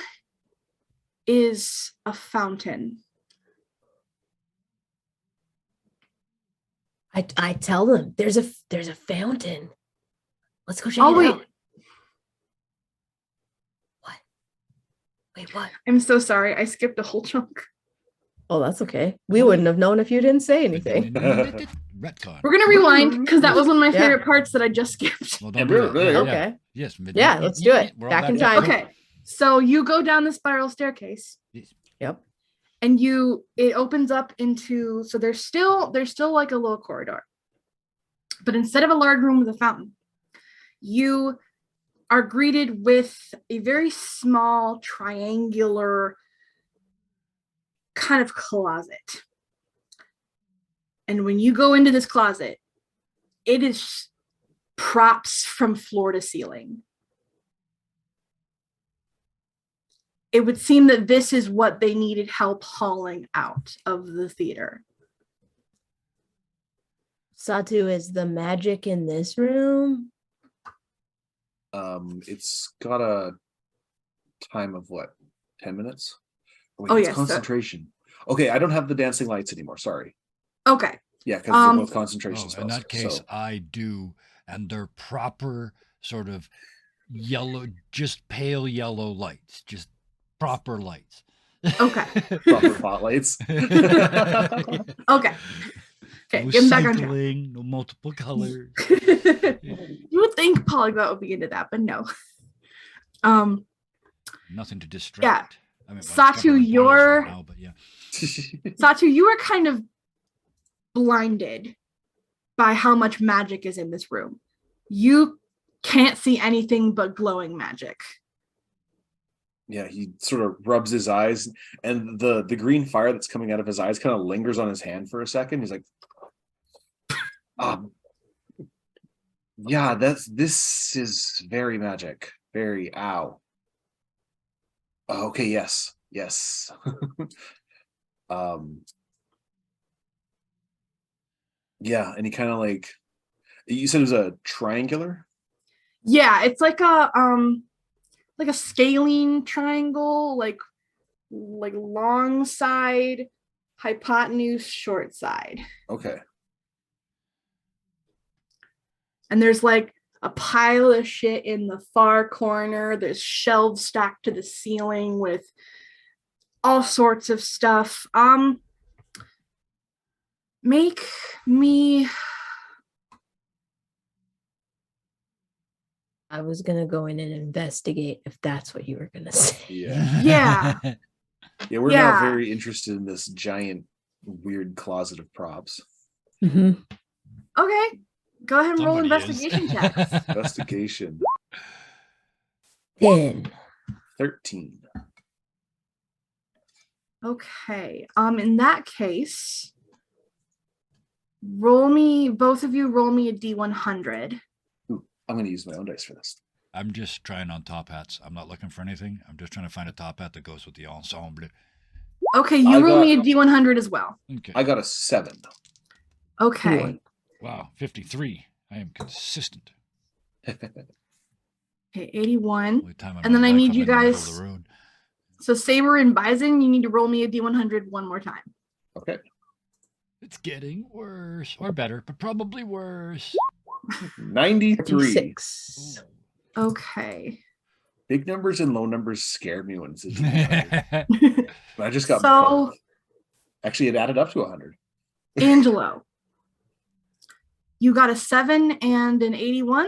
is a fountain. I tell them there's a fountain. Let's go check Oh, it wait. out. What? Wait, what? I'm so sorry. I skipped a whole chunk. Oh, that's okay. We wouldn't have known if you didn't say anything. Retcon. We're going to rewind because that was one of my Yeah. favorite parts that I just skipped. Well, Yeah, don't do that. really? Okay. Yes. Yeah, let's do it. We're all Back in back. time. Okay. So you go down the spiral staircase. Yep. And it opens up into, so there's still like a little corridor, but instead of a large room with a fountain, you are greeted with a very small triangular kind of closet. And when you go into this closet, it is props from floor to ceiling. It would seem that this is what they needed help hauling out of the theater. Satu, is the magic in this room? It's got a time of what? 10 minutes? Wait, Oh, it's yes, so- concentration. Okay, I don't have the dancing lights anymore. Sorry. Okay. Yeah, because they're Um, both concentration Oh, spells. in that case, so- I do, and they're proper sort of yellow, just pale yellow lights, just proper lights. Okay. proper spotlights. Okay. Okay, No getting back on track. cycling, no multiple colors. You would think Polyglot would be into that, but no. Nothing to distract. I mean, Satu, it's covered in piles you're- right now, but yeah. Satu, you are kind of blinded by how much magic is in this room. You can't see anything but glowing magic. Yeah, he sort of rubs his eyes, and the green fire that's coming out of his eyes kind of lingers on his hand for a second. He's like, yeah, this is very magic. Very ow. Okay, yes. Yeah, and he kind of like, you said it was a triangular? Yeah, it's like a scalene triangle, like long side, hypotenuse, short side. Okay. And there's like a pile of shit in the far corner. There's shelves stacked to the ceiling with all sorts of stuff. Make me I was gonna go in and investigate if that's what you were gonna say. Yeah. Yeah. Yeah, we're Yeah. now very interested in this giant weird closet of props. Mm-hmm. okay. Go ahead and roll Somebody is. investigation checks. Investigation 10. 13. Okay. In that case, both of you roll me a D100. I'm going to use my own dice for this. I'm just trying on top hats. I'm not looking for anything. I'm just trying to find a top hat that goes with the ensemble. Okay, you I roll me a got- D100 as well. Okay. I got a 7. Okay. Wow, 53. I am consistent. Okay, 81. Only time in And then my I life need I'm you in the middle of guys- the road. So Saber and Bison, you need to roll me a D100 one more time. Okay. It's getting worse, or better, but probably worse. 93. 36. Okay. Big numbers and low numbers scare me when it's a D100. I just got So- both. Actually, it added up to 100. Angelo, you got a 7 and an 81?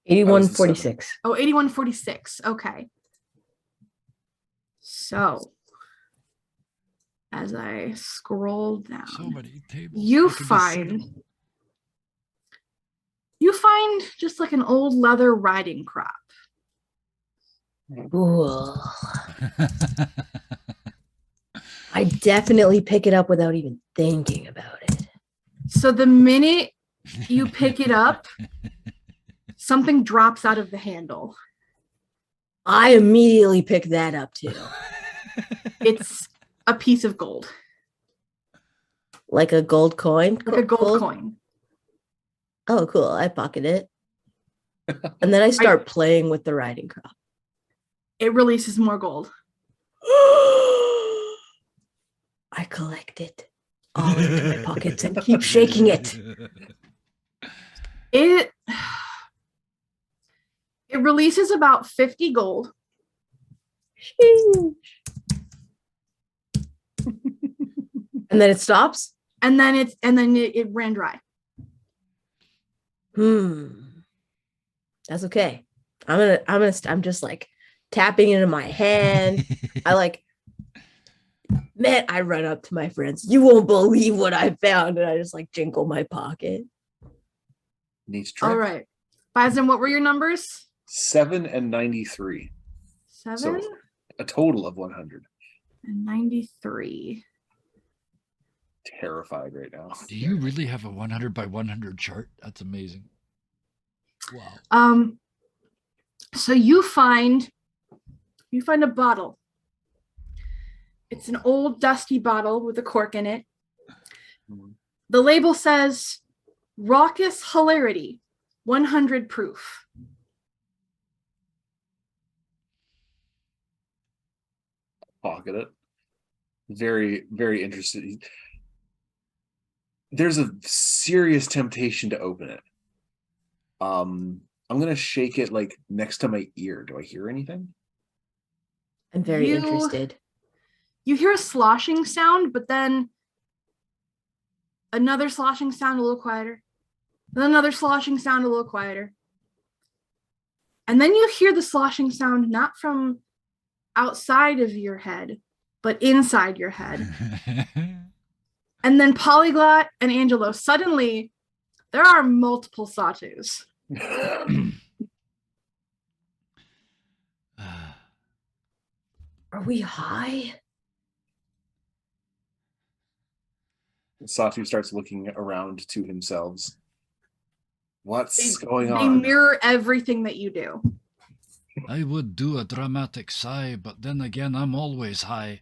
81-46. Oh, 81-46. Okay. So, as I scroll down, So many tables. you I could just sit find just like an old leather riding crop. Ooh. them. I definitely pick it up without even thinking about it. So the minute you pick it up, something drops out of the handle. I immediately pick that up too. It's a piece of gold, Like a gold coin? like a gold coin. Oh, cool. I pocket it. And then I start playing with the riding crop. It releases more gold. I collect it all into my pockets and keep shaking it. It releases about 50 gold. Sheesh. And then it stops. And then it ran dry. That's okay. I'm just like tapping into my hand. I run up to my friends. You won't believe what I found. And I just like jingle my pocket. Neat trick. All right. Bison, what were your numbers? 7 and 93. 7 So a total of 100. and 93. Terrified right now. Do you really have a 100 by 100 chart? That's amazing. Wow. So you find a bottle. It's an old dusty bottle with a cork in it. The label says Raucous Hilarity, 100 proof. Pocket it. Very, very interested. There's a serious temptation to open it. I'm gonna shake it like next to my ear. Do I hear anything? I'm very interested. You hear a sloshing sound, but then another sloshing sound a little quieter. Then another sloshing sound a little quieter. And then you hear the sloshing sound not from outside of your head, but inside your head. And then Polyglot and Angelo, suddenly there are multiple Satus. Are we high? Satu starts looking around to himself. What's going They on? mirror everything that you do. I would do a dramatic sigh, but then again, I'm always high.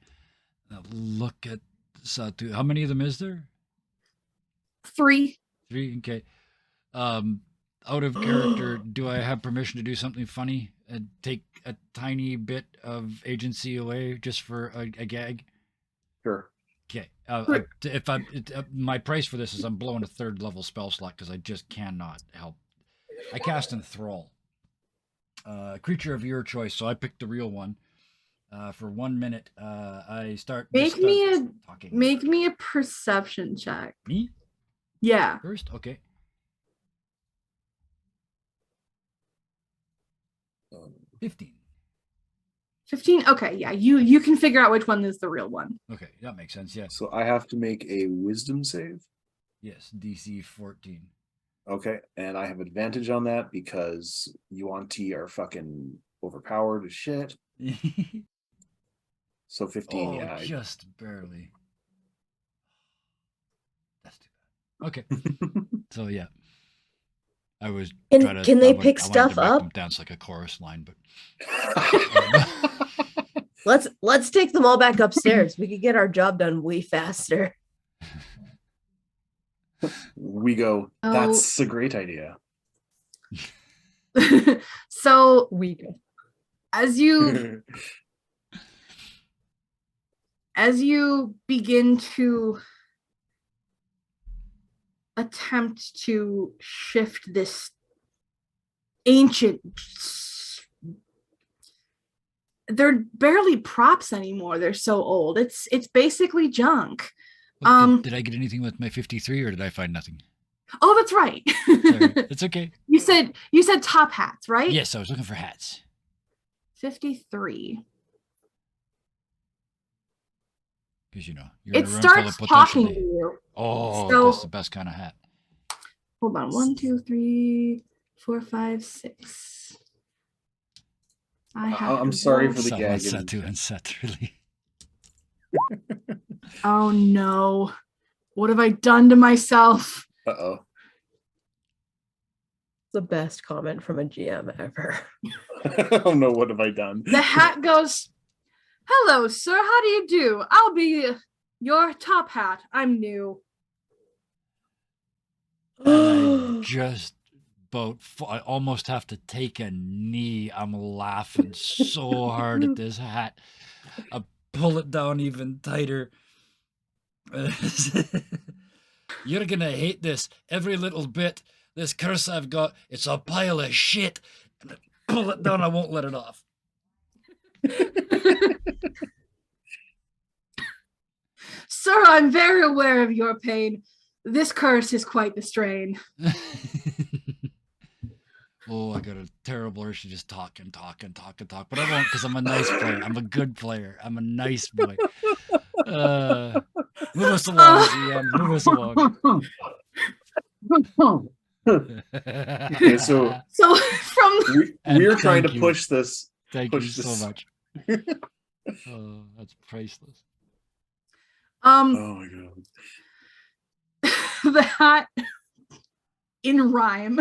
Now look at Satu. How many of them is there? 3. 3, okay. Out of character, do I have permission to do something funny and take a tiny bit of agency away just for a gag? Sure. Okay. My price for this is I'm blowing a 3rd level spell slot because I just cannot help. I cast Enthrall. Creature of your choice, so I picked the real one. For 1 minute, I start. Make me talking. a perception check. Me Yeah. first, okay. 15. 15. Okay, yeah. You can figure out which one is the real one. Okay, that makes sense. Yes. So I have to make a wisdom save. Yes, DC 14. Okay, and I have advantage on that because Yuan-Ti are fucking overpowered as shit. So 15, yeah. Just barely. That's too bad. Okay. So yeah. I was Can they pick stuff up? Them dance like a chorus line, but Let's take them all back upstairs. We could get our job done way faster. We go, that's a great idea. So We go. as you begin to attempt to shift this ancient, they're barely props anymore. They're so old. It's basically junk. did I get anything with my 53 or did I find nothing? Oh, that's right. Sorry, it's okay. You said top hats, right? Yes, I was looking for hats. 53. Because you're It in a room starts full of talking to potentially. you. Oh, So- that's the best kind of hat. Hold on. 1, 2, 3, 4, 5, 6. I'm sorry for the Someone gag. said to and set really. Oh no. What have I done to myself? Uh-oh. The best comment from a GM ever. Oh no, what have I done? The hat goes, "Hello, sir. How do you do? I'll be your top hat. I'm new." And I just I almost have to take a knee. I'm laughing so hard at this hat. I pull it down even tighter. You're gonna hate this every little bit. This curse I've got, it's a pile of shit. And I pull it down, I won't let it off. Sir, I'm very aware of your pain. This curse is quite the strain. Oh, I got a terrible urge to just talk. But I won't because I'm a nice player. I'm a good player. I'm a nice boy. Move us along, GM. Move us along. Okay, so So from And we're trying to thank you. push this. Thank you push so this. much. Oh, that's priceless. Oh my god. that in rhyme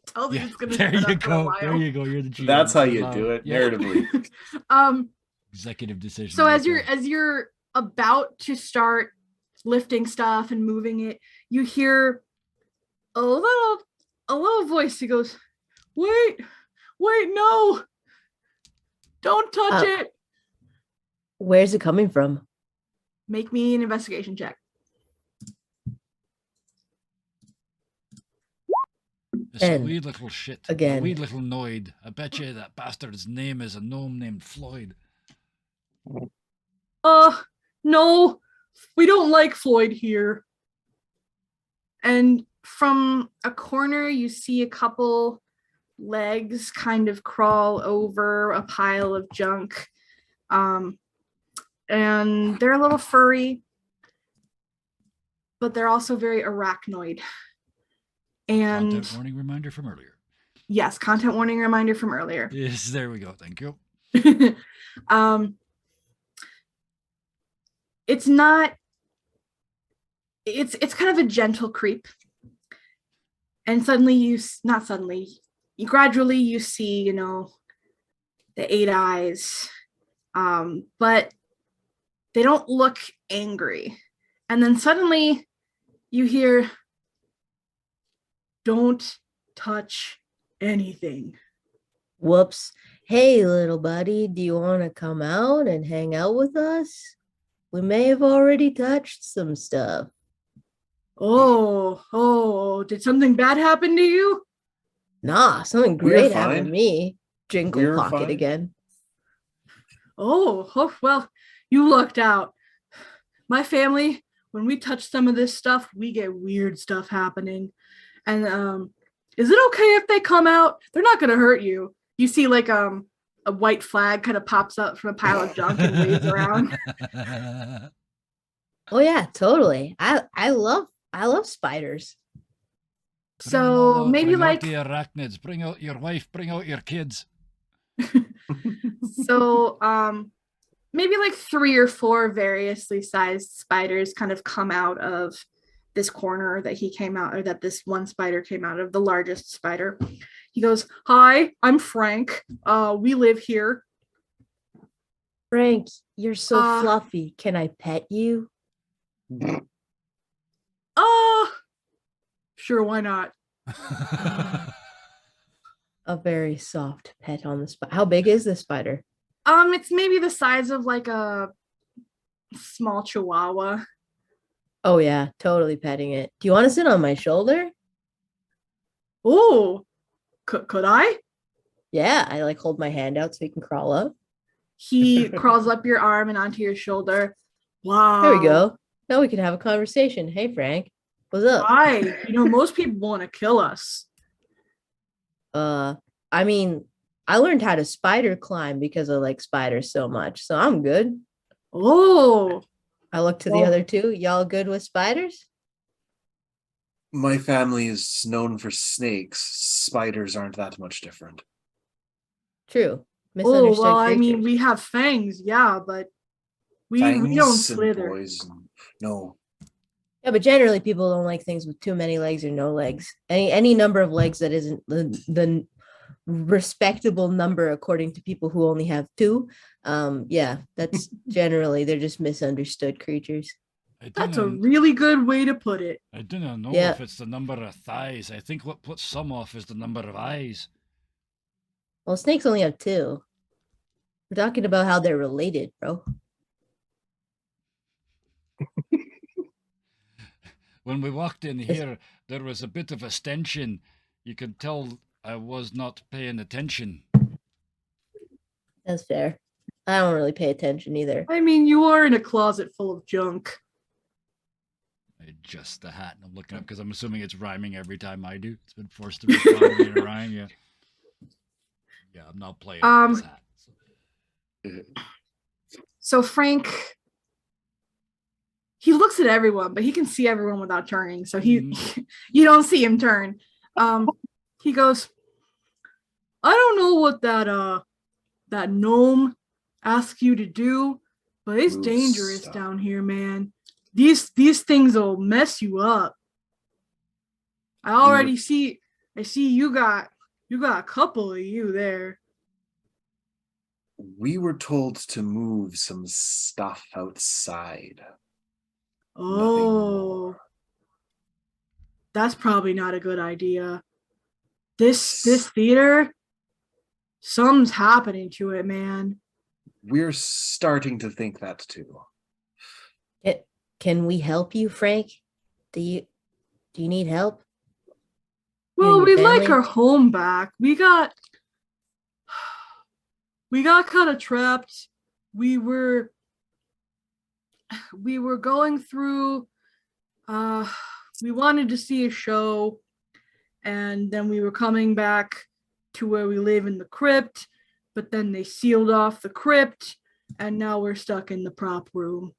tells you Yeah, it's gonna there set you up for a go. while. There you go. You're the GM. That's how You're you allowed. do it Yeah. narratively. Executive decision. So right as there. you're about to start lifting stuff and moving it, you hear a little voice. He goes, wait, no, don't touch it. Where's it coming from? Make me an investigation check. It's a And wee little shit. A again. wee little Noid. I bet you that bastard's name is a gnome named Floyd. No, we don't like Floyd here. And from a corner, you see a couple legs kind of crawl over a pile of junk. And they're a little furry, but they're also very arachnoid. And Content warning reminder from earlier. yes, content warning reminder from earlier. Yes, there we go. Thank you. It's not, it's kind of a gentle creep. And suddenly you gradually you see, the 8 eyes. But they don't look angry. And then suddenly you hear, don't touch anything. Whoops. Hey, little buddy, do you want to come out and hang out with us? We may have already touched some stuff. Oh, did something bad happen to you? Nah, something We're great happened to fine. me. Jingle We're pocket fine. again. Oh, well, you lucked out. My family, when we touch some of this stuff, we get weird stuff happening. And is it okay if they come out? They're not gonna hurt you. You see like a white flag kind of pops up from a pile of junk and waves around. Oh yeah, totally. I love spiders. Bring 'em all So out, maybe bring out like the arachnids. Bring out your wife. Bring out your kids. maybe like 3 or 4 variously sized spiders kind of come out of this corner that he came out, or that this one spider came out of, the largest spider. He goes, "Hi, I'm Frank. We live here." Frank, you're so Uh, fluffy. Can I pet you? Sure, why not? A very soft pet on the spider. How big is the spider? It's maybe the size of like a small chihuahua. Oh yeah, totally petting it. Do you want to sit on my shoulder? Oh, could I? Yeah, I like hold my hand out so he can crawl up. He crawls up your arm and onto your shoulder. Wow. There we go. Now we can have a conversation. Hey Frank, what's up? Why? Most people want to kill us. I mean, I learned how to spider climb because I like spiders so much, so I'm good. Oh, I look to the Well- other two. Y'all good with spiders? My family is known for snakes. Spiders aren't that much different. True. oh, Misunderstood well, I mean, creatures. we have fangs, yeah, but we don't Fangs and slither. poison. No. Yeah, but generally people don't like things with too many legs or no legs. Any number of legs that isn't the respectable number according to people who only have 2. Yeah, that's generally they're just misunderstood creatures. That's a really good way to put it. I do not know Yeah. if it's the number of thighs. I think what puts some off is the number of eyes. Well, snakes only have 2. We're talking about how they're related, bro. When we walked in here, there was a bit of a stench. You could tell I was not paying attention. That's fair. I don't really pay attention either. I mean, you are in a closet full of junk. I adjust the hat and I'm looking up because I'm assuming it's rhyming every time I do. It's been forced to respond to me in a rhyme. Yeah. Yeah, I'm not playing with this hat. So Frank, he looks at everyone, but he can see everyone without turning. So you don't see him turn. He goes, I don't know what that gnome asked you to do, but it's Move dangerous stuff. down here, man. These things will mess you up. I see you got a couple of you there. We were told to move some stuff outside. Nothing Oh, more. that's probably not a good idea. This theater, something's happening to it, man. We're starting to think that too. Can we help you, Frank? Do you need help? Well, your we'd like family? our home back. We got kind of trapped. We were going through we wanted to see a show, and then we were coming back to where we live in the crypt, but then they sealed off the crypt, and now we're stuck in the prop room.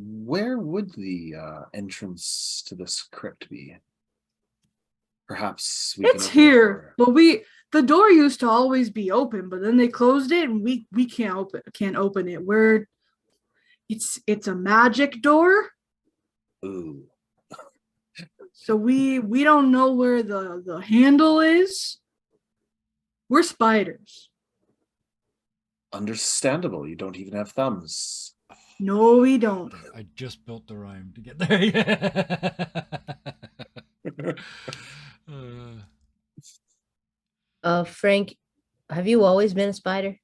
Where would the entrance to this crypt be? Perhaps we It's can open the here, door. but the door used to always be open, but then they closed it, and we can't open it. It's a magic door, Ooh. so we don't know where the handle is. We're spiders. Understandable. You don't even have thumbs. No, we don't. I just built the rhyme to get there. Frank, have you always been a spider?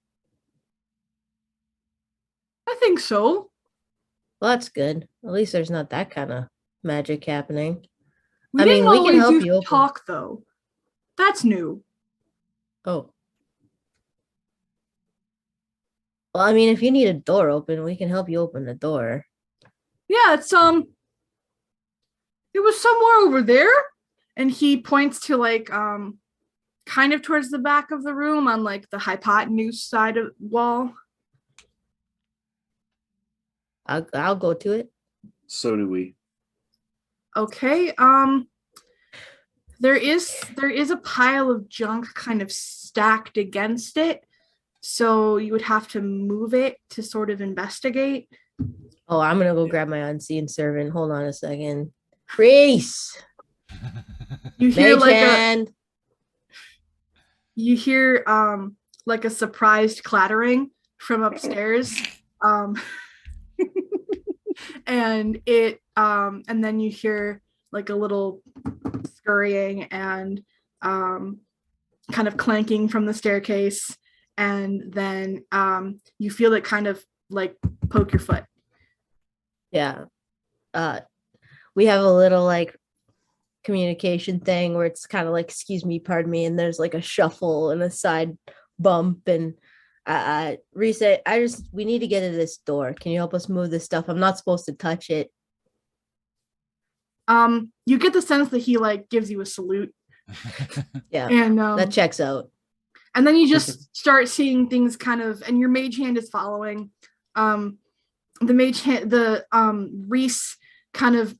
I think so. Well, that's good. At least there's not that kind of magic happening. We I didn't mean, we can always help use you to open. talk though. That's new. Oh. Well, I mean, if you need a door open, we can help you open the door. Yeah, it was somewhere over there, and he points to like kind of towards the back of the room on like the hypotenuse side of wall. I'll go to it. So do we. Okay. There is a pile of junk kind of stacked against it, so you would have to move it to sort of investigate. Oh, I'm gonna go grab my unseen servant. Hold on a second. Reese, You hear mage hand. you hear like a surprised clattering from upstairs. And then you hear like a little scurrying and kind of clanking from the staircase, and then you feel it kind of like poke your foot. Yeah. We have a little like communication thing where it's kind of like, excuse me, pardon me, and there's like a shuffle and a side bump, and Reese, we need to get to this door. Can you help us move this stuff? I'm not supposed to touch it. You get the sense that he like gives you a salute, Yeah, and that checks out. and then you just start seeing things kind of, and your mage hand is following. The mage hand, Reese kind of,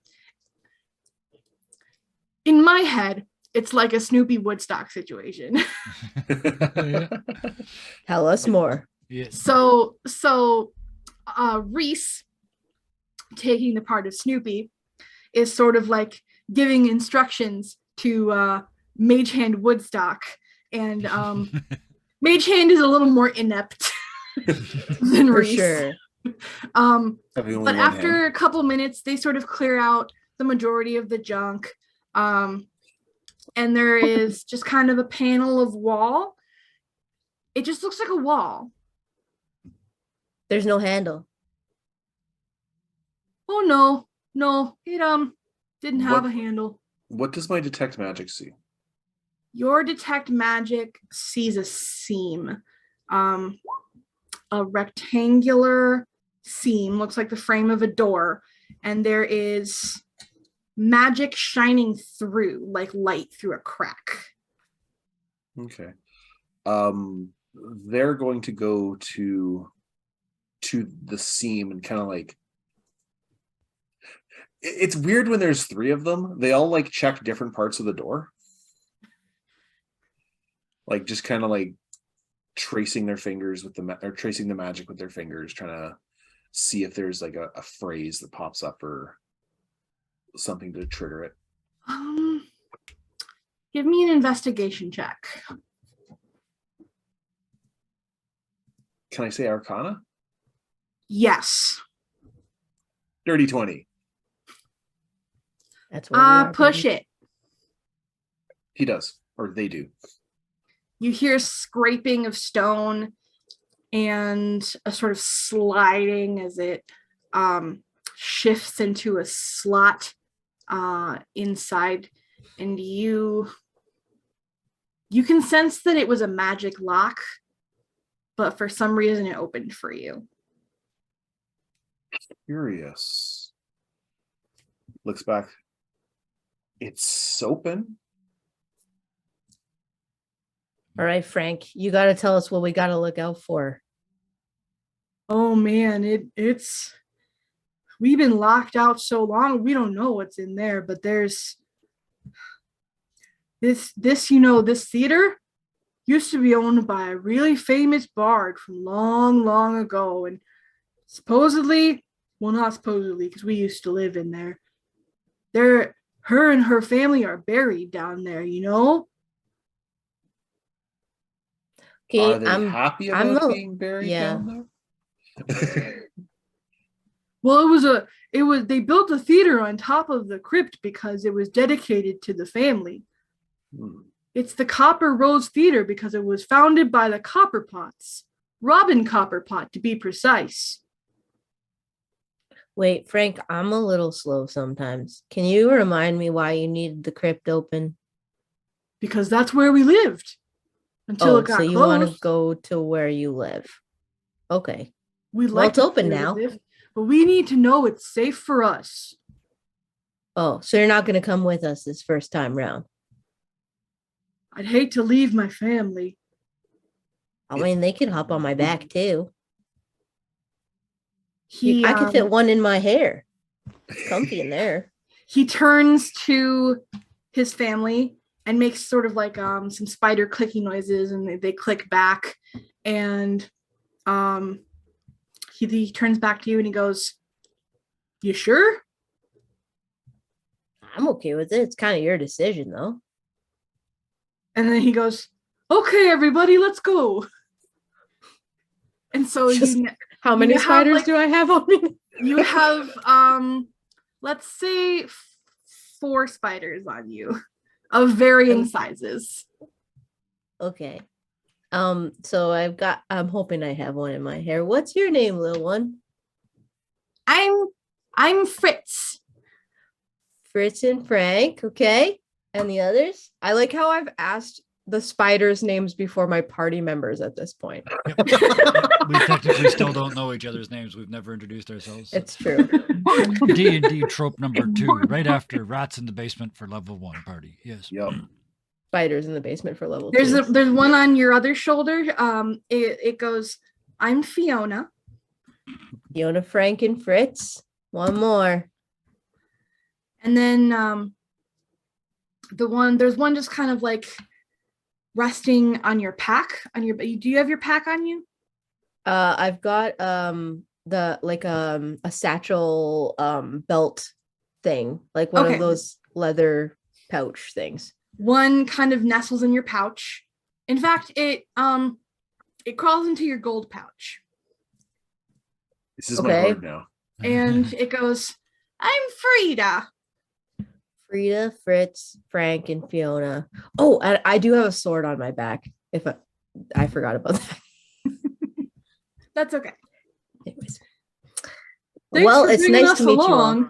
in my head, it's like a Snoopy Woodstock situation. Tell us more. Yes. So Reese, taking the part of Snoopy, is sort of like giving instructions to Mage Hand Woodstock, and Mage Hand is a little more inept than For Reese. sure. Having only But one after hand. a couple minutes, they sort of clear out the majority of the junk, and there is just kind of a panel of wall, It just looks like a wall. There's no handle. Oh no, it didn't have What- a handle. What does my detect magic see? Your detect magic sees a seam. A rectangular seam, looks like the frame of a door, and there is magic shining through, like light through a crack. Okay. They're going to go to the seam and kind of like it's weird when there's three of them. They all like check different parts of the door. Like just kind of like tracing their fingers with or tracing the magic with their fingers, trying to see if there's like a phrase that pops up or something to trigger it. Give me an investigation check. Can I say Arcana? Yes. Dirty 20. That's where we are, Push baby. it. He does, or they do. You hear scraping of stone and a sort of sliding as it shifts into a slot inside, and you can sense that it was a magic lock, but for some reason it opened for you. Curious. Looks back. It's open. All right, Frank, you got to tell us what we got to look out for. Oh man, it's we've been locked out so long we don't know what's in there, but there's this this theater used to be owned by a really famous bard from long ago, and supposedly, well, not supposedly because we used to live in there. Her and her family are buried down there, you know? Okay, Are they happy about being buried down there? Well, they built a theater on top of the crypt because it was dedicated to the family. It's the Copper Rose Theater because it was founded by the Copperpots. Robin Copperpot, to be precise. Wait, Frank, I'm a little slow sometimes. Can you remind me why you needed the crypt open? Because that's where we lived until it got so you closed. want to go to where you live? Okay. We Well, like it's open now. but we need to know it's safe for us. Oh, so you're not going to come with us this first time round? I'd hate to leave my family. I mean, they could hop on my back too. He I could fit one in my hair. It's comfy in there. He turns to his family and makes sort of like some spider clicking noises, and they click back, and he turns back to you and he goes, "You sure?" I'm okay with it. It's kind of your decision, though. And then he goes, "Okay, everybody, let's go." And so Just- How many have, spiders like- do I have on me? you have let's say 4 spiders on you of varying sizes. Okay. So I'm hoping I have one in my hair. What's your name, little one? I'm Fritz. Fritz and Frank. Okay. And the others? I like how I've asked the spiders' names before my party members at this point. We technically still don't know each other's names. We've never introduced ourselves. It's true. D&D trope number 2, right after rats in the basement for level 1 party. Yes. Yep. Spiders in the basement for level There's 2. there's one on your other shoulder. It goes, "I'm Fiona." Fiona, Frank, and Fritz. One more. And then there's one just kind of like resting on your pack do you have your pack on you? I've got a satchel belt thing, like one Okay. of those leather pouch things. One kind of nestles in your pouch. In fact, it crawls into your gold pouch. This is my Okay. horde now. And it goes, "I'm Frida." Frida, Fritz, Frank, and Fiona. Oh, and I do have a sword on my back. I forgot about that. That's okay. Anyways. Thanks Well, for it's bringing nice us to meet you all. along.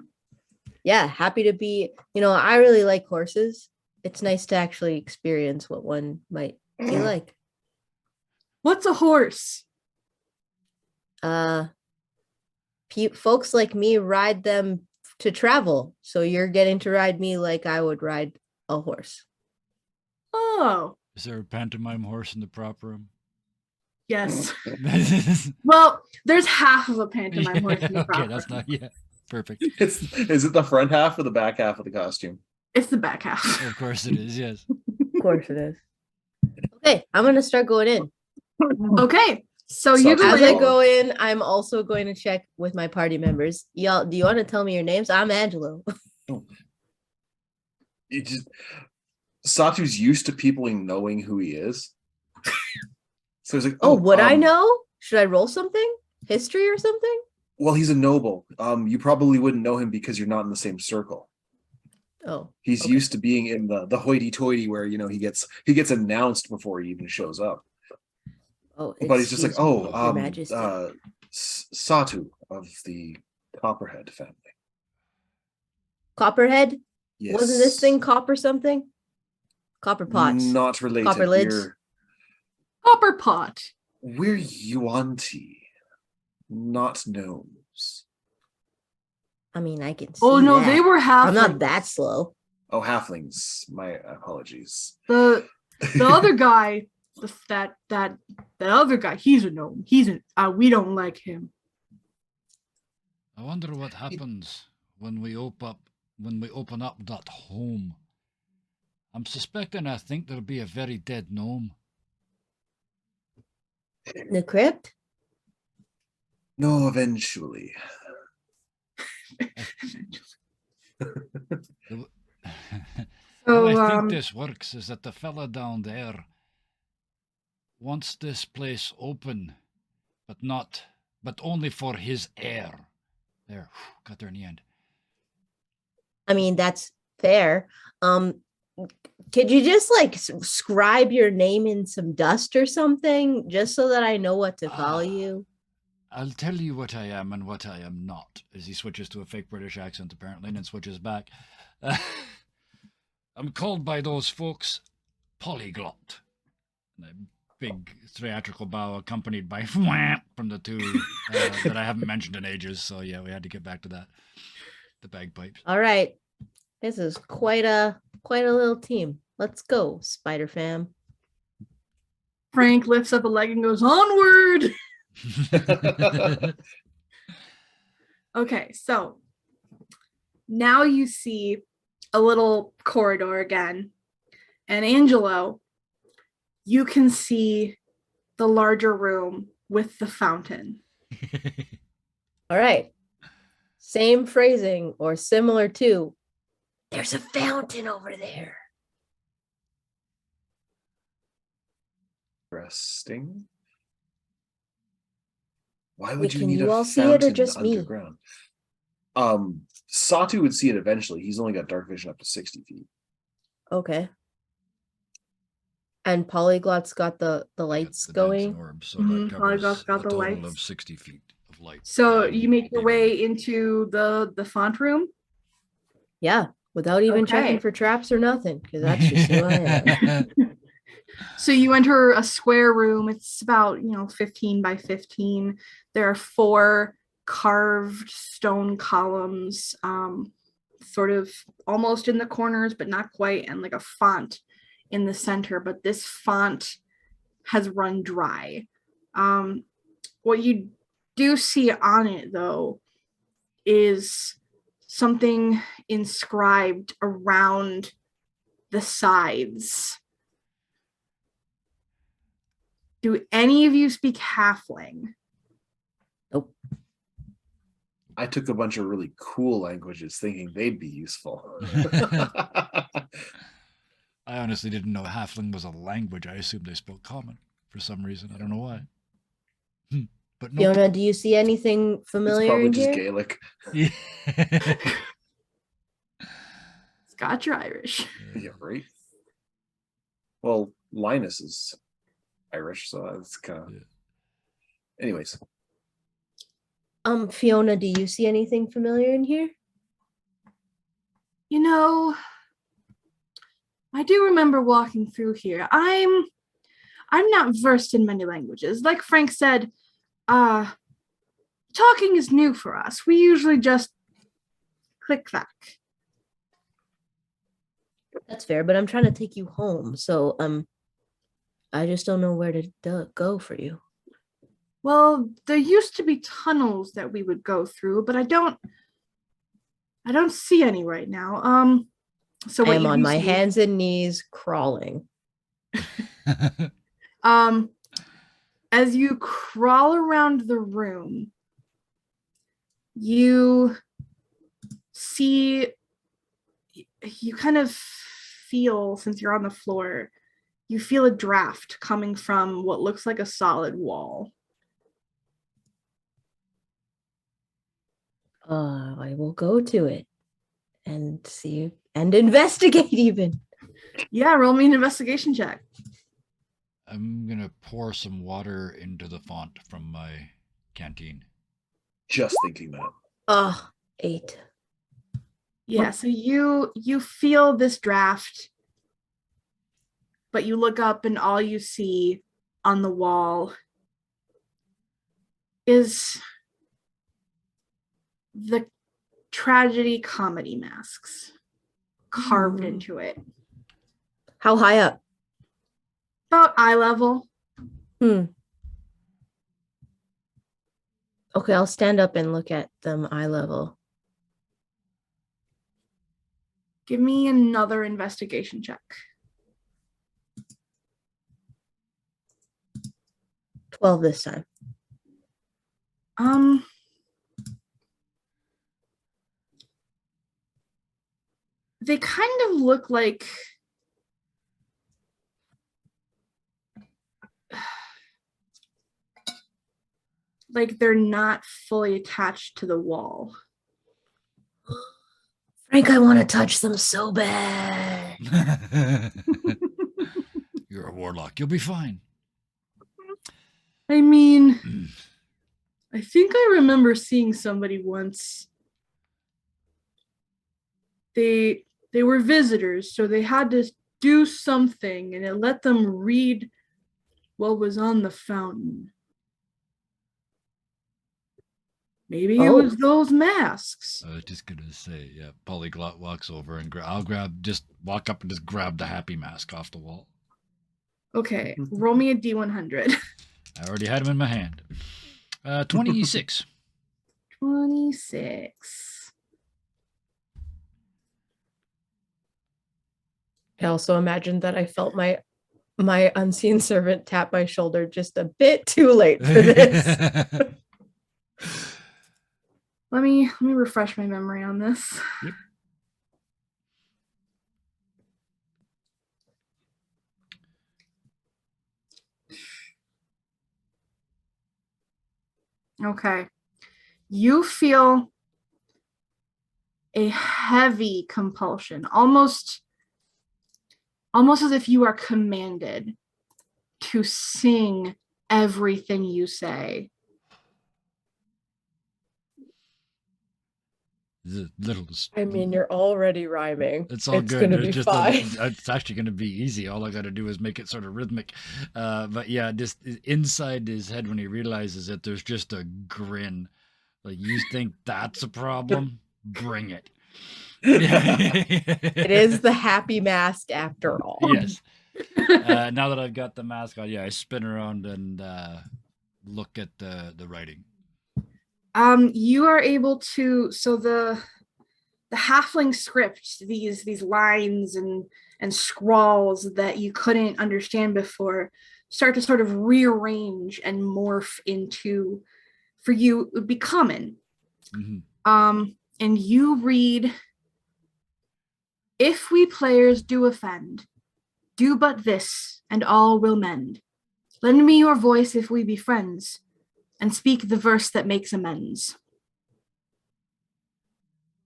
Yeah, happy to be. I really like horses. It's nice to actually experience what one might be like. What's a horse? Folks like me ride them to travel. So you're getting to ride me like I would ride a horse. Oh, Is there a pantomime horse in the prop room? yes. Well, there's half of a pantomime horse in the Okay, prop that's room. not yet. Perfect. Is it the front half or the back half of the costume? It's the back half. Of course it is, yes. Of course it is. Okay, I'm gonna start going in. Okay, so So you go As I in. go in, I'm also going to check with my party members. Y'all, do you want to tell me your names? I'm Angelo. You just Satu's used to people knowing who he is. So he's like, Oh, would I um, know? Should I roll something? History or something? Well, he's a noble. You probably wouldn't know him because you're not in the same circle. Oh, He's okay. used to being in the hoity-toity where he gets announced before he even shows up. Oh, But he's just like, excuse me, Your Majesty. Satu of the Copperhead family. Copperhead? Yes. Wasn't this thing copper something? Copper pots. Not related. Copper lids? Copper pot. We're Yuan-Ti, not gnomes. I mean, I can see Oh no, that. they were half. I'm not that slow. Oh, halflings. My apologies. The other guy, that other guy, he's a gnome. We don't like him. I wonder what happens when we open up that home. I'm suspecting I think there'll be a very dead gnome. The crypt? No, eventually. How I So think this works is that the fella down there wants this place open, but only for his heir. There, got there in the end. I mean, that's fair. Could you just like scribe your name in some dust or something, just so that I know what to call you? I'll tell you what I am and what I am not, as he switches to a fake British accent apparently, and then switches back. I'm called by those folks Polyglot. And a big theatrical bow accompanied by from the two that I haven't mentioned in ages, so yeah, we had to get back to that. The bagpipes. All right. This is quite a little team. Let's go, Spider Fam. Frank lifts up a leg and goes, onward. Okay, so now you see a little corridor again. And Angelo, you can see the larger room with the fountain. All right. Same phrasing or similar to, there's a fountain over there. Interesting. Why would Wait, you can need you a all see it or fountain just me? underground? Satu would see it eventually. He's only got dark vision up to 60 feet. Okay. And Polyglot's got the lights The going. dancing orb, so Mhm, that Polyglot's covers got a the total lights. of 60 feet of light. So you make your Maybe. way into the font room. Yeah, without even checking Okay. for traps or nothing, because that's just who I am. So you enter a square room. It's about 15 by 15. There are 4 carved stone columns, sort of almost in the corners, but not quite, and like a font in the center. But this font has run dry. What you do see on it, though, is something inscribed around the sides. Do any of you speak Halfling? Nope. I took a bunch of really cool languages thinking they'd be useful. I honestly didn't know Halfling was a language. I assumed they spoke Common for some reason. I don't know why. But no. Fiona, do you see anything It's familiar probably in just here? Gaelic. Scotch or Irish? Yeah, right. Well, Linus is Irish, so it's kind of. Yeah. Anyways, Fiona, do you see anything familiar in here? You know, I do remember walking through here. I'm not versed in many languages. Like Frank said, talking is new for us. We usually just click clack. That's fair, but I'm trying to take you home, so I just don't know where to go for you. Well, there used to be tunnels that we would go through, but I don't see any right now. So I what am you on do my see- hands and knees crawling. As you crawl around the room, you see, you kind of feel, since you're on the floor, you feel a draft coming from what looks like a solid wall. I will go to it and see and investigate even. Yeah, roll me an investigation check. I'm gonna pour some water into the font from my canteen. just thinking that. 8. Yeah, so you feel this draft, but you look up and all you see on the wall is the tragedy comedy masks carved Hmm. into it. How high up? About eye level. Okay, I'll stand up and look at them eye level. Give me another investigation check. 12 this time. They kind of look like they're not fully attached to the wall. Frank, I want to touch them so bad. You're a warlock. You'll be fine. I mean, I think I remember seeing somebody once. They were visitors, so they had to do something, and it let them read what was on the fountain. Maybe it was those masks. I was just gonna say, yeah. Polyglot walks over and walk up and just grab the happy mask off the wall. Okay, roll me a D100. I already had him in my hand. 26. 26. I also imagined that I felt my unseen servant tap my shoulder just a bit too late for this. Let me refresh my memory on this. Yep. Okay. You feel a heavy compulsion, almost as if you are commanded to sing everything you say. The little. I mean, you're already rhyming. It's all good. Gonna There's be just fine. it's actually going to be easy. All I got to do is make it sort of rhythmic. But yeah, just inside his head when he realizes it, there's just a grin. Like, you think that's a problem? Bring it. It is the happy mask after all. Yes. Now that I've got the mask on, yeah, I spin around and look at the writing. You are able to, so the halfling script, these lines and scrawls that you couldn't understand before, start to sort of rearrange and morph into, for you, it would be common. Mm-hmm. And you read, "If we players do offend, do but this, and all will mend. Lend me your voice if we be friends, and speak the verse that makes amends."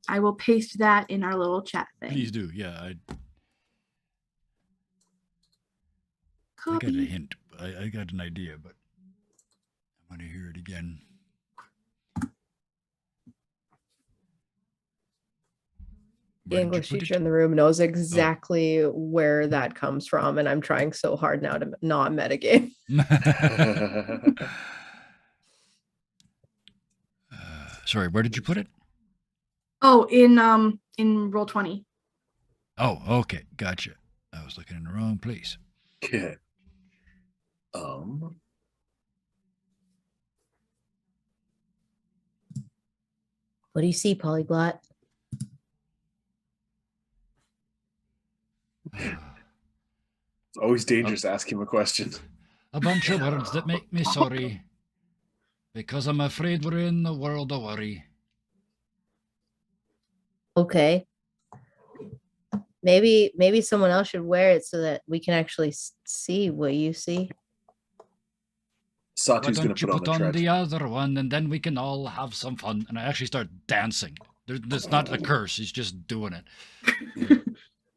I will paste that in our little chat thing. Please do. Yeah, I got a Copy. hint, but I got an idea, but I want to hear it again. The Where did you English put teacher it? in the room knows exactly where that comes from, and I'm trying so hard now to not metagame. Sorry, where did you put it? Oh, in roll 20. Oh, okay, gotcha. I was looking in the wrong place. Okay. What do you see, Polyglot? It's always dangerous to ask him a question. A bunch of words that make me sorry, because I'm afraid we're in the world of worry. Okay. Maybe someone else should wear it so that we can actually see what you see. Why Satu's going don't to you put on put the on tragedy. the other one, and then we can all have some fun. And I actually start dancing. There's not a curse. He's just doing it.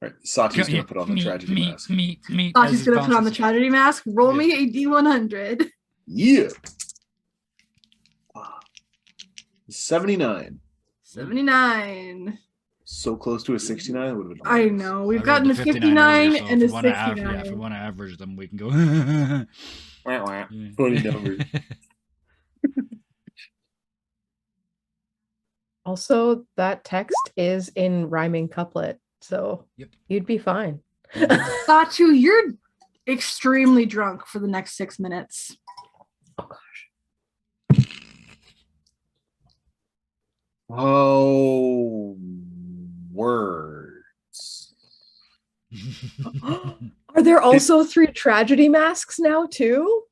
Right. Satu's going to put on the tragedy mask. Me. Sashi's gonna put on the tragedy mask. Roll Yeah. me a D100. Yeah. 79. 79. So close to a 69 would have been. I hilarious. know. We've I rolled gotten a 59 earlier, so and a if we wanna 69. if we want to average them, we can go. Wah, wah. Funny number. Also, that text is in rhyming couplet, so Yep. you'd be fine. Satu, you're extremely drunk for the next 6 minutes. Oh, words. Are there also 3 tragedy masks now too?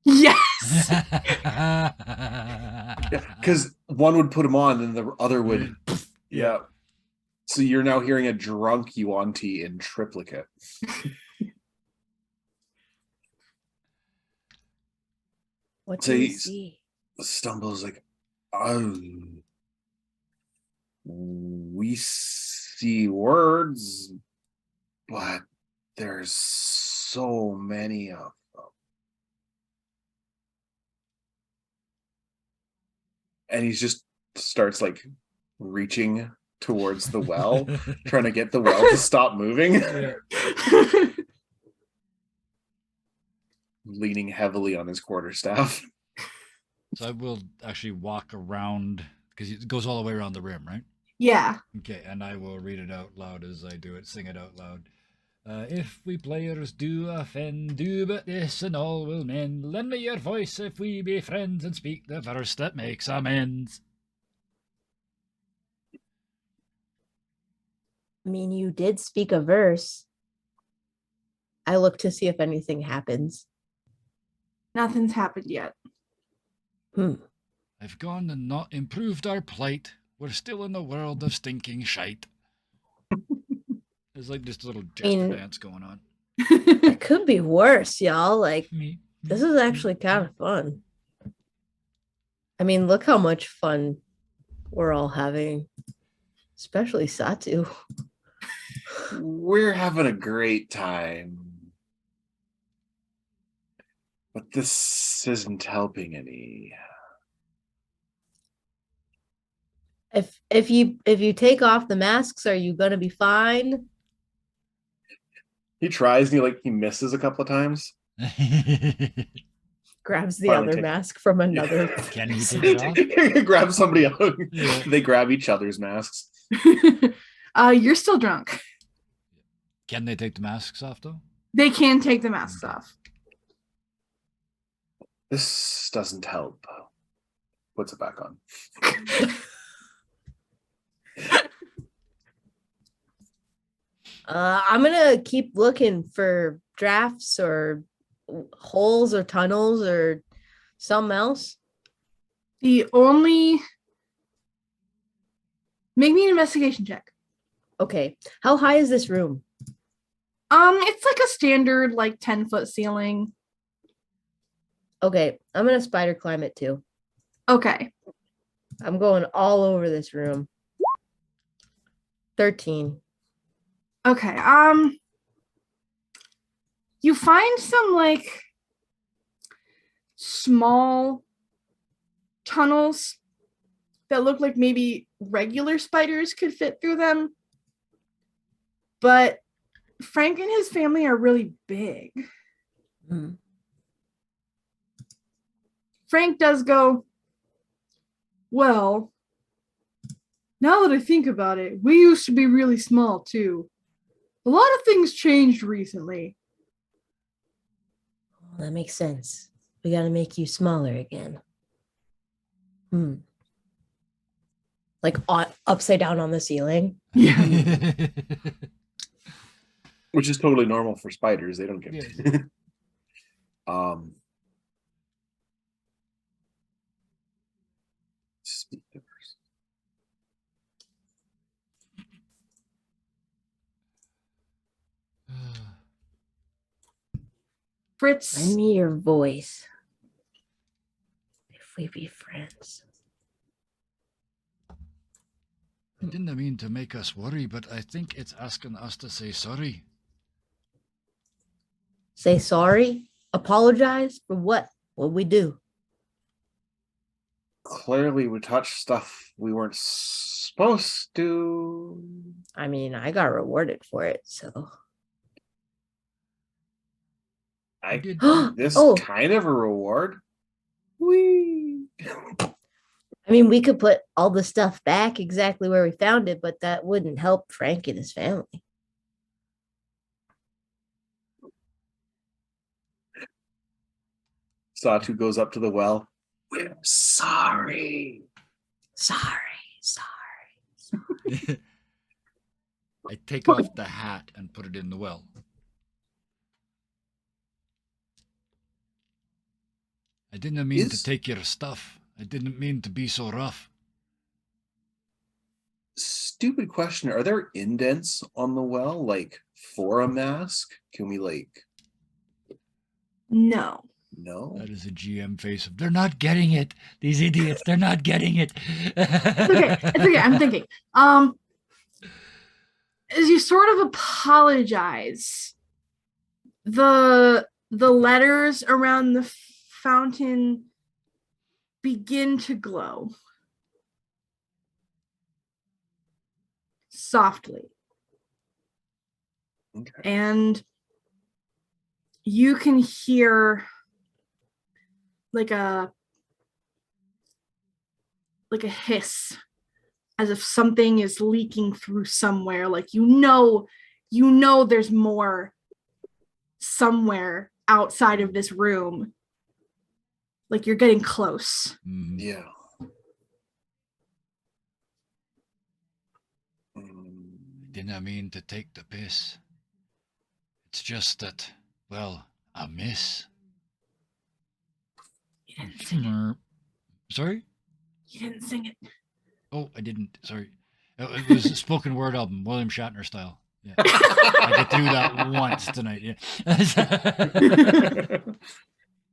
Yes. Because one would put him on and the other would. Yeah. So you're now hearing a drunk Yuan-Ti in triplicate. What So do you he's- see? Stumbles like, oh, we see words, but there's so many of them. And he just starts like reaching towards the well, trying to get the well to stop moving, leaning heavily on his quarterstaff. So I will actually walk around because it goes all the way around the rim, right? Yeah. Okay, and I will read it out loud as I do it, sing it out loud. If we players do offend, do but this and all will mend. Lend me your voice if we be friends, and speak the verse that makes amends. I mean, you did speak a verse. I look to see if anything happens. Nothing's happened yet. I've gone and not improved our plight. We're still in the world of stinking shite. There's like this little jester dance going on. It could be worse, y'all. Like, Me. this is actually kind of fun. I mean, look how much fun we're all having, especially Satu. We're having a great time. But this isn't helping any. If you take off the masks, are you gonna be fine? He tries and he misses a couple of times. Grabs the Finally other take- mask from another. Can he take it off? He grabs somebody else. Yeah. They grab each other's masks. You're still drunk. Can they take the masks off though? They can take the masks off. This doesn't help. Puts it back on. I'm gonna keep looking for drafts or holes or tunnels or something else. The only make me an investigation check. Okay, how high is this room? It's like a standard 10-foot ceiling. Okay, I'm gonna spider climb it too. Okay. I'm going all over this room. 13. Okay. you find some like small tunnels that look like maybe regular spiders could fit through them. But Frank and his family are really big. Hmm. Frank does go, well, now that I think about it, we used to be really small too. A lot of things changed recently. Well, that makes sense. We got to make you smaller again. Like upside down on the ceiling. Which is totally normal for spiders. They don't get Yes. Speak to person. Fritz, Lend me your voice. If we be friends. I didn't mean to make us worry, but I think it's asking us to say sorry. Say sorry? Apologize for what? What we do? Clearly, we touched stuff we weren't supposed to. I mean, I got rewarded for it, so. I did. this Oh. kind of a reward. Whee! I mean, we could put all the stuff back exactly where we found it, but that wouldn't help Frank and his family. Satu goes up to the well. We're sorry. Sorry. I take off the hat and put it in the well. I didn't mean to take your stuff. I didn't mean to be so rough. Stupid question. Are there indents on the well, like for a mask? Can we no. no? That is a GM face of, they're not getting it. These idiots, they're not getting it. It's okay. I'm thinking. As you sort of apologize, the letters around the fountain begin to glow softly. Okay. And you can hear like a hiss, as if something is leaking through somewhere. Like you know there's more somewhere outside of this room. Like you're getting close. Mhm. Yeah. Didn't mean to take the piss. It's just that, well, I miss. You didn't sing it. Sorry? You didn't sing it. Oh, I didn't. Sorry. It was a spoken word album, William Shatner style. Yeah. I could do that once tonight. Yeah.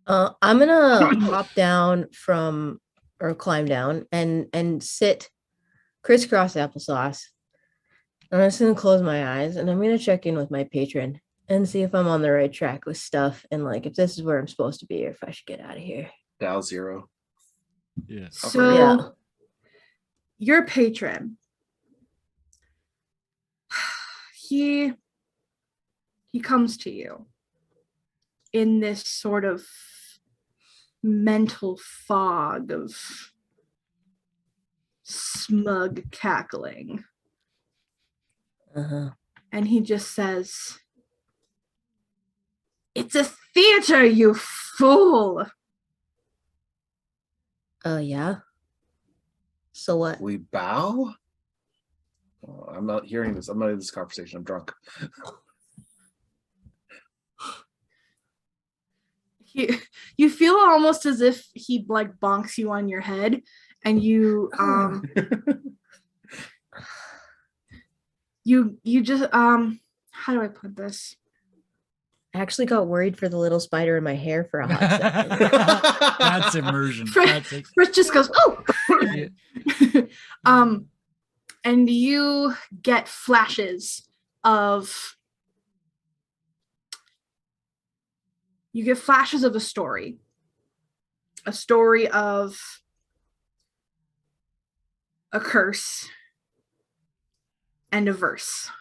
I'm gonna hop down or climb down and sit crisscross applesauce. I'm just gonna close my eyes and I'm gonna check in with my patron and see if I'm on the right track with stuff and like if this is where I'm supposed to be or if I should get out of here. Dial 0. Yeah. So Yeah. your patron, he comes to you in this sort of mental fog of smug cackling. Uh-huh. And he just says, "It's a theater, you fool." Oh yeah. So what? We bow? Oh, I'm not hearing this. I'm not in this conversation. I'm drunk. You feel almost as if he like bonks you on your head, and you you just how do I put this? I actually got worried for the little spider in my hair for a hot second. That's immersion. Fritz just goes, "Oh." And you get flashes of you get flashes of a story of a curse and a verse.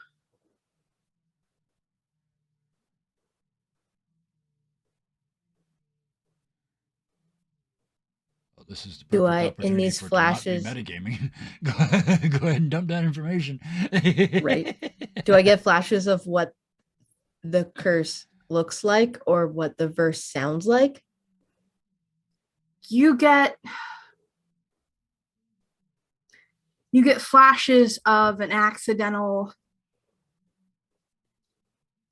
Oh, this is the Do perfect I, in opportunity these for it flashes- to not be metagaming. Go ahead and dump that information. Right. Do I get flashes of what the curse looks like or what the verse sounds like? You get flashes of an accidental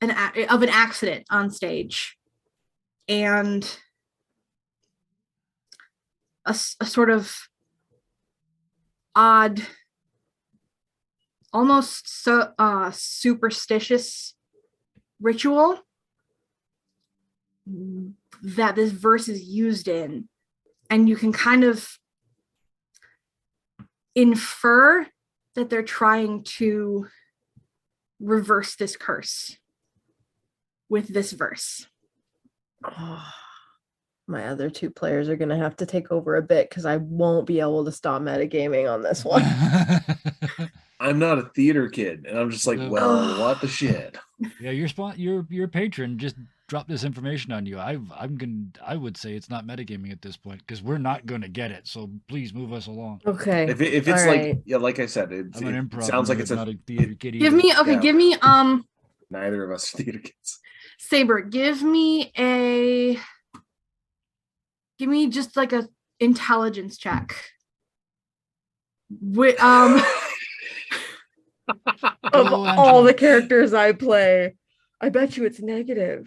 of an accident on stage, and a sort of odd, almost superstitious ritual that this verse is used in, and you can kind of infer that they're trying to reverse this curse with this verse. Oh, my other two players are gonna have to take over a bit because I won't be able to stop metagaming on this one. I'm not a theater kid, and I'm just like, No. well, what the shit? Yeah, your patron just dropped this information on you. I would say it's not metagaming at this point because we're not gonna get it. So please move us along. Okay. If it's all like, right. yeah, like I said, it I'm an improv. sounds like nerd, it's a not a theater kid. Give either. me Yeah. give me neither of us are theater kids. Saber, give me just like a intelligence check. Of Go, all Angela. the characters I play, I bet you it's negative.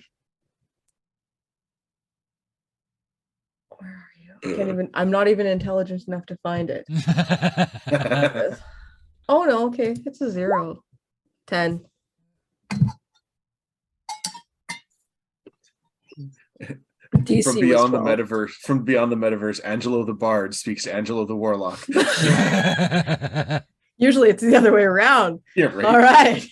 Where are you? I can't even. I'm not even intelligent enough to find it. Oh no. Okay, it's a 0. 10. DC From was beyond 12. from beyond the metaverse, Angelo the Bard speaks to Angelo the Warlock. Usually it's the other way around. Yeah, right. All right.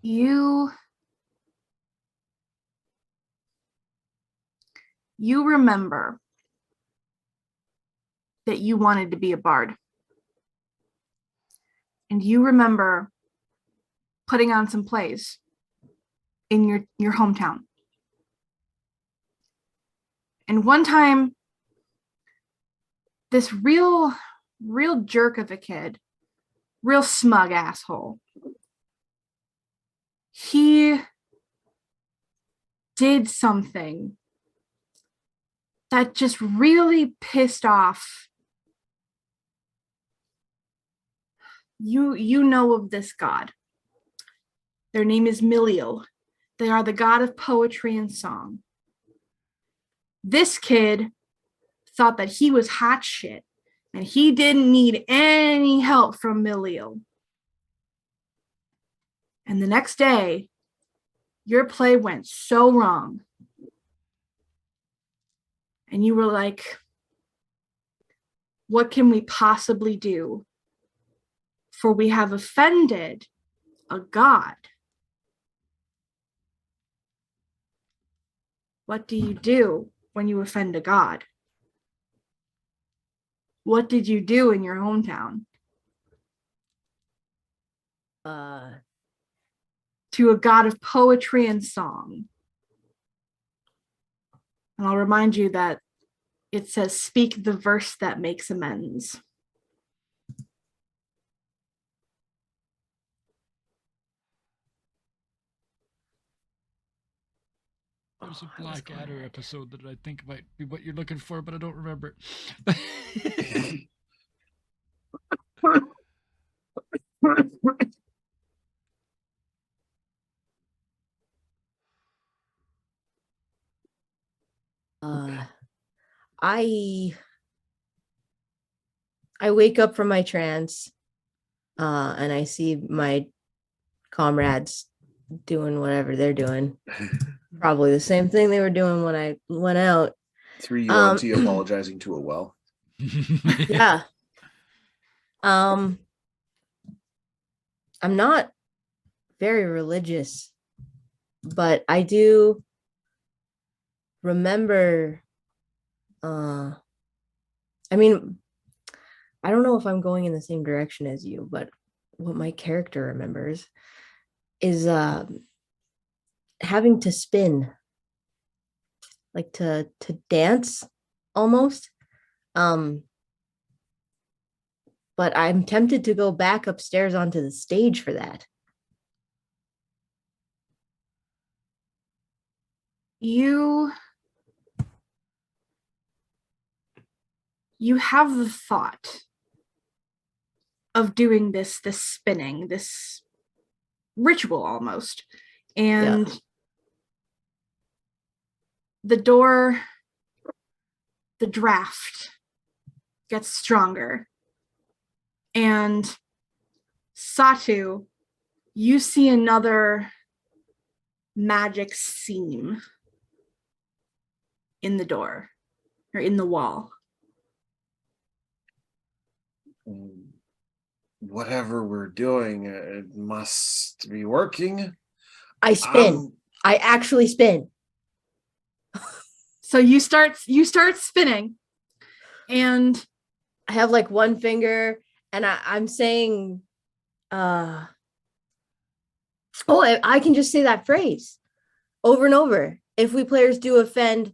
You remember that you wanted to be a bard. And you remember putting on some plays in your hometown. And one time, this real jerk of a kid, real smug asshole, he did something that just really pissed off you know of this god. Their name is Miliel. They are the god of poetry and song. This kid thought that he was hot shit and he didn't need any help from Miliel. And the next day, your play went so wrong. And you were like, what can we possibly do? For we have offended a god. What do you do when you offend a god? What did you do in your hometown? To a god of poetry and song. And I'll remind you that it says, speak the verse that makes amends. There's a Blackadder episode that I think might be what you're looking for, but I don't remember. I wake up from my trance, and I see my comrades doing whatever they're doing. Probably the same thing they were doing when I went out. 3 UNT apologizing to a well. Yeah. I'm not very religious, but I do remember I mean, I don't know if I'm going in the same direction as you, but what my character remembers is having to spin, like to dance almost. Um but I'm tempted to go back upstairs onto the stage for that. You have the thought of doing this spinning, this ritual almost. And the door, the draft gets stronger. And Satu, you see another magic seam in the door or in the wall. Whatever we're doing, it must be working. I spin. I actually spin. So you start spinning, and I have like one finger, and I'm saying, I can just say that phrase over and over. If we players do offend,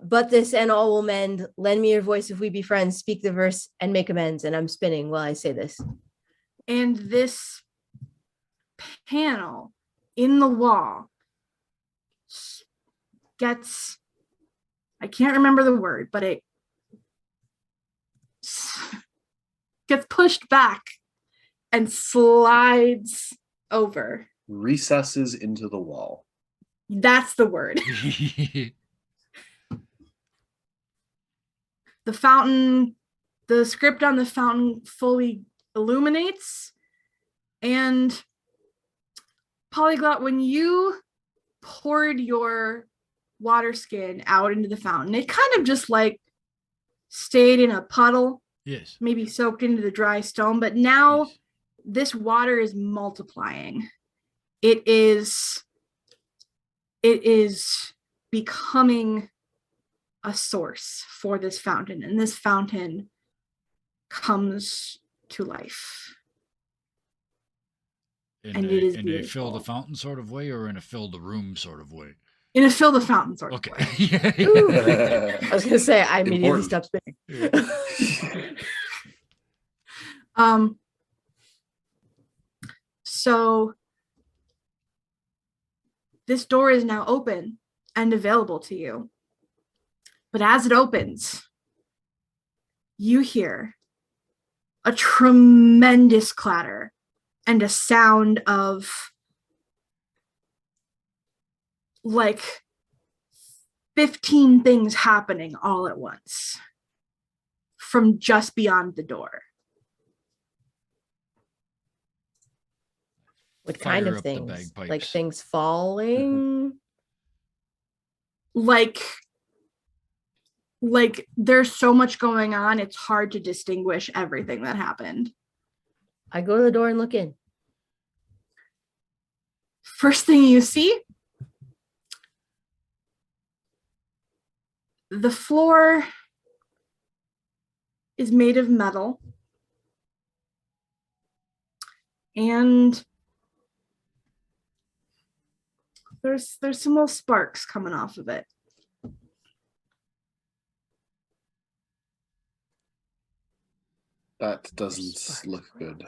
but this and all will mend. Lend me your voice if we be friends. Speak the verse and make amends. And I'm spinning while I say this. And this panel in the wall gets, I can't remember the word, but it gets pushed back and slides over. Recesses into the wall. That's the word. The fountain, the script on the fountain fully illuminates. And Polyglot, when you poured your water skin out into the fountain, it kind of just like stayed in a puddle. Yes. Maybe soaked into the dry stone, but now Yes. this water is multiplying. It is becoming a source for this fountain, and this fountain comes to life. And it is in a fill the fountain sort of way, or in a fill the room sort of way? In a fill the fountain sort of way. Okay. I was gonna say I immediately Important. stopped spinning. So this door is now open and available to you. But as it opens, you hear a tremendous clatter and a sound of like 15 things happening all at once from just beyond the door. What kind Fire of up the things? Like bagpipes. things falling? Like there's so much going on, it's hard to distinguish everything that happened. I go to the door and look in. First thing you see, the floor is made of metal, and there's some little sparks coming off of it. That doesn't look good.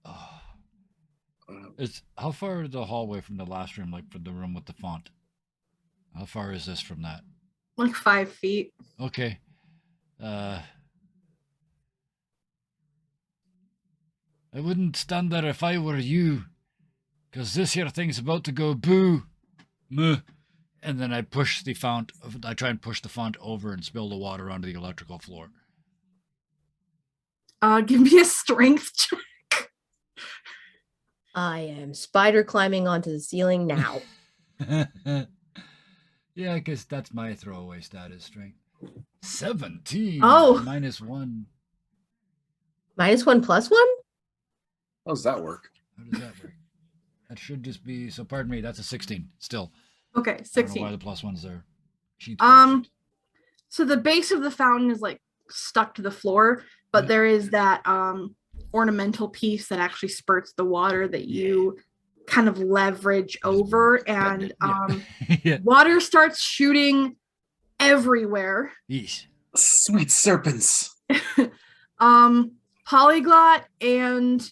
Oh. It's how far is the hallway from the last room, like for the room with the font? How far is this from that? Like 5 feet. Okay. I wouldn't stand there if I were you, 'cause this here thing's about to go boo. Muh. And then I push the font. I try and push the font over and spill the water onto the electrical floor. Give me a strength check. I am spider climbing onto the ceiling now. Yeah, because that's my throwaway status strength. 17. Oh. -1. -1 +1? How does that work? How does that work? That should just be. So pardon me. That's a 16. Still. Okay, I don't know 16. why the +1's there. Cheat Um, code. So the base of the fountain is like stuck to the floor, but Yeah. there is that ornamental piece that actually spurts the water that you kind of leverage over, and Yeah. water starts shooting everywhere. Yeesh. Sweet serpents. Polyglot and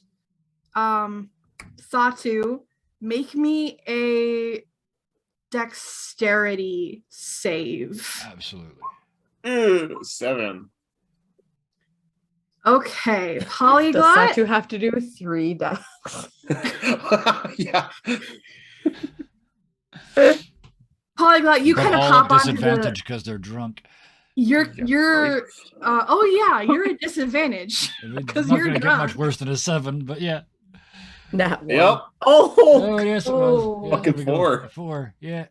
Satu, make me a dexterity save. Absolutely. 7. Okay, Does Polyglot. Satu have to do 3 dice? Yeah. Polyglot, you But kind of all hop at onto the. disadvantage because they're drunk. You're Yeah, you're. right. Oh yeah, you're at disadvantage. It's 'Cause not you're going to get much drunk. worse than a 7, but yeah. Nat 1. Yep. Oh, Oh, yes, it was. Oh. Yeah, Fucking there we go. 4. A 4. Yeah.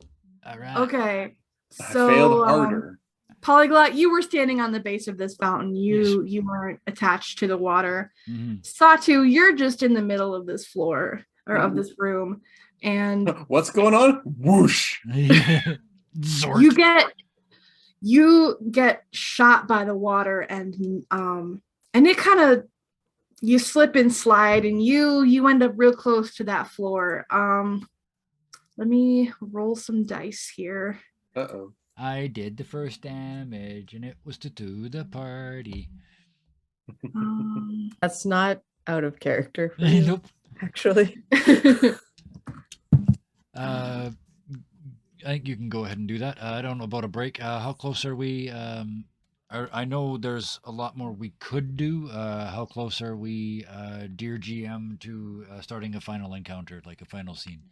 All right. Okay, I so failed harder. Polyglot, you were standing on the base of this fountain. You weren't attached to the water. Mhm. Satu, you're just in the middle of this floor or of this room, and What's going on? Whoosh. Zort. you get shot by the water, and it kind of, you slip and slide, and you end up real close to that floor. Let me roll some dice here. Uh-oh. I did the first damage, and it was to the party. that's not out of character for you, Nope. actually. I think you can go ahead and do that. I don't know about a break. How close are we? I know there's a lot more we could do. How close are we, dear GM, to starting a final encounter, like a final scene?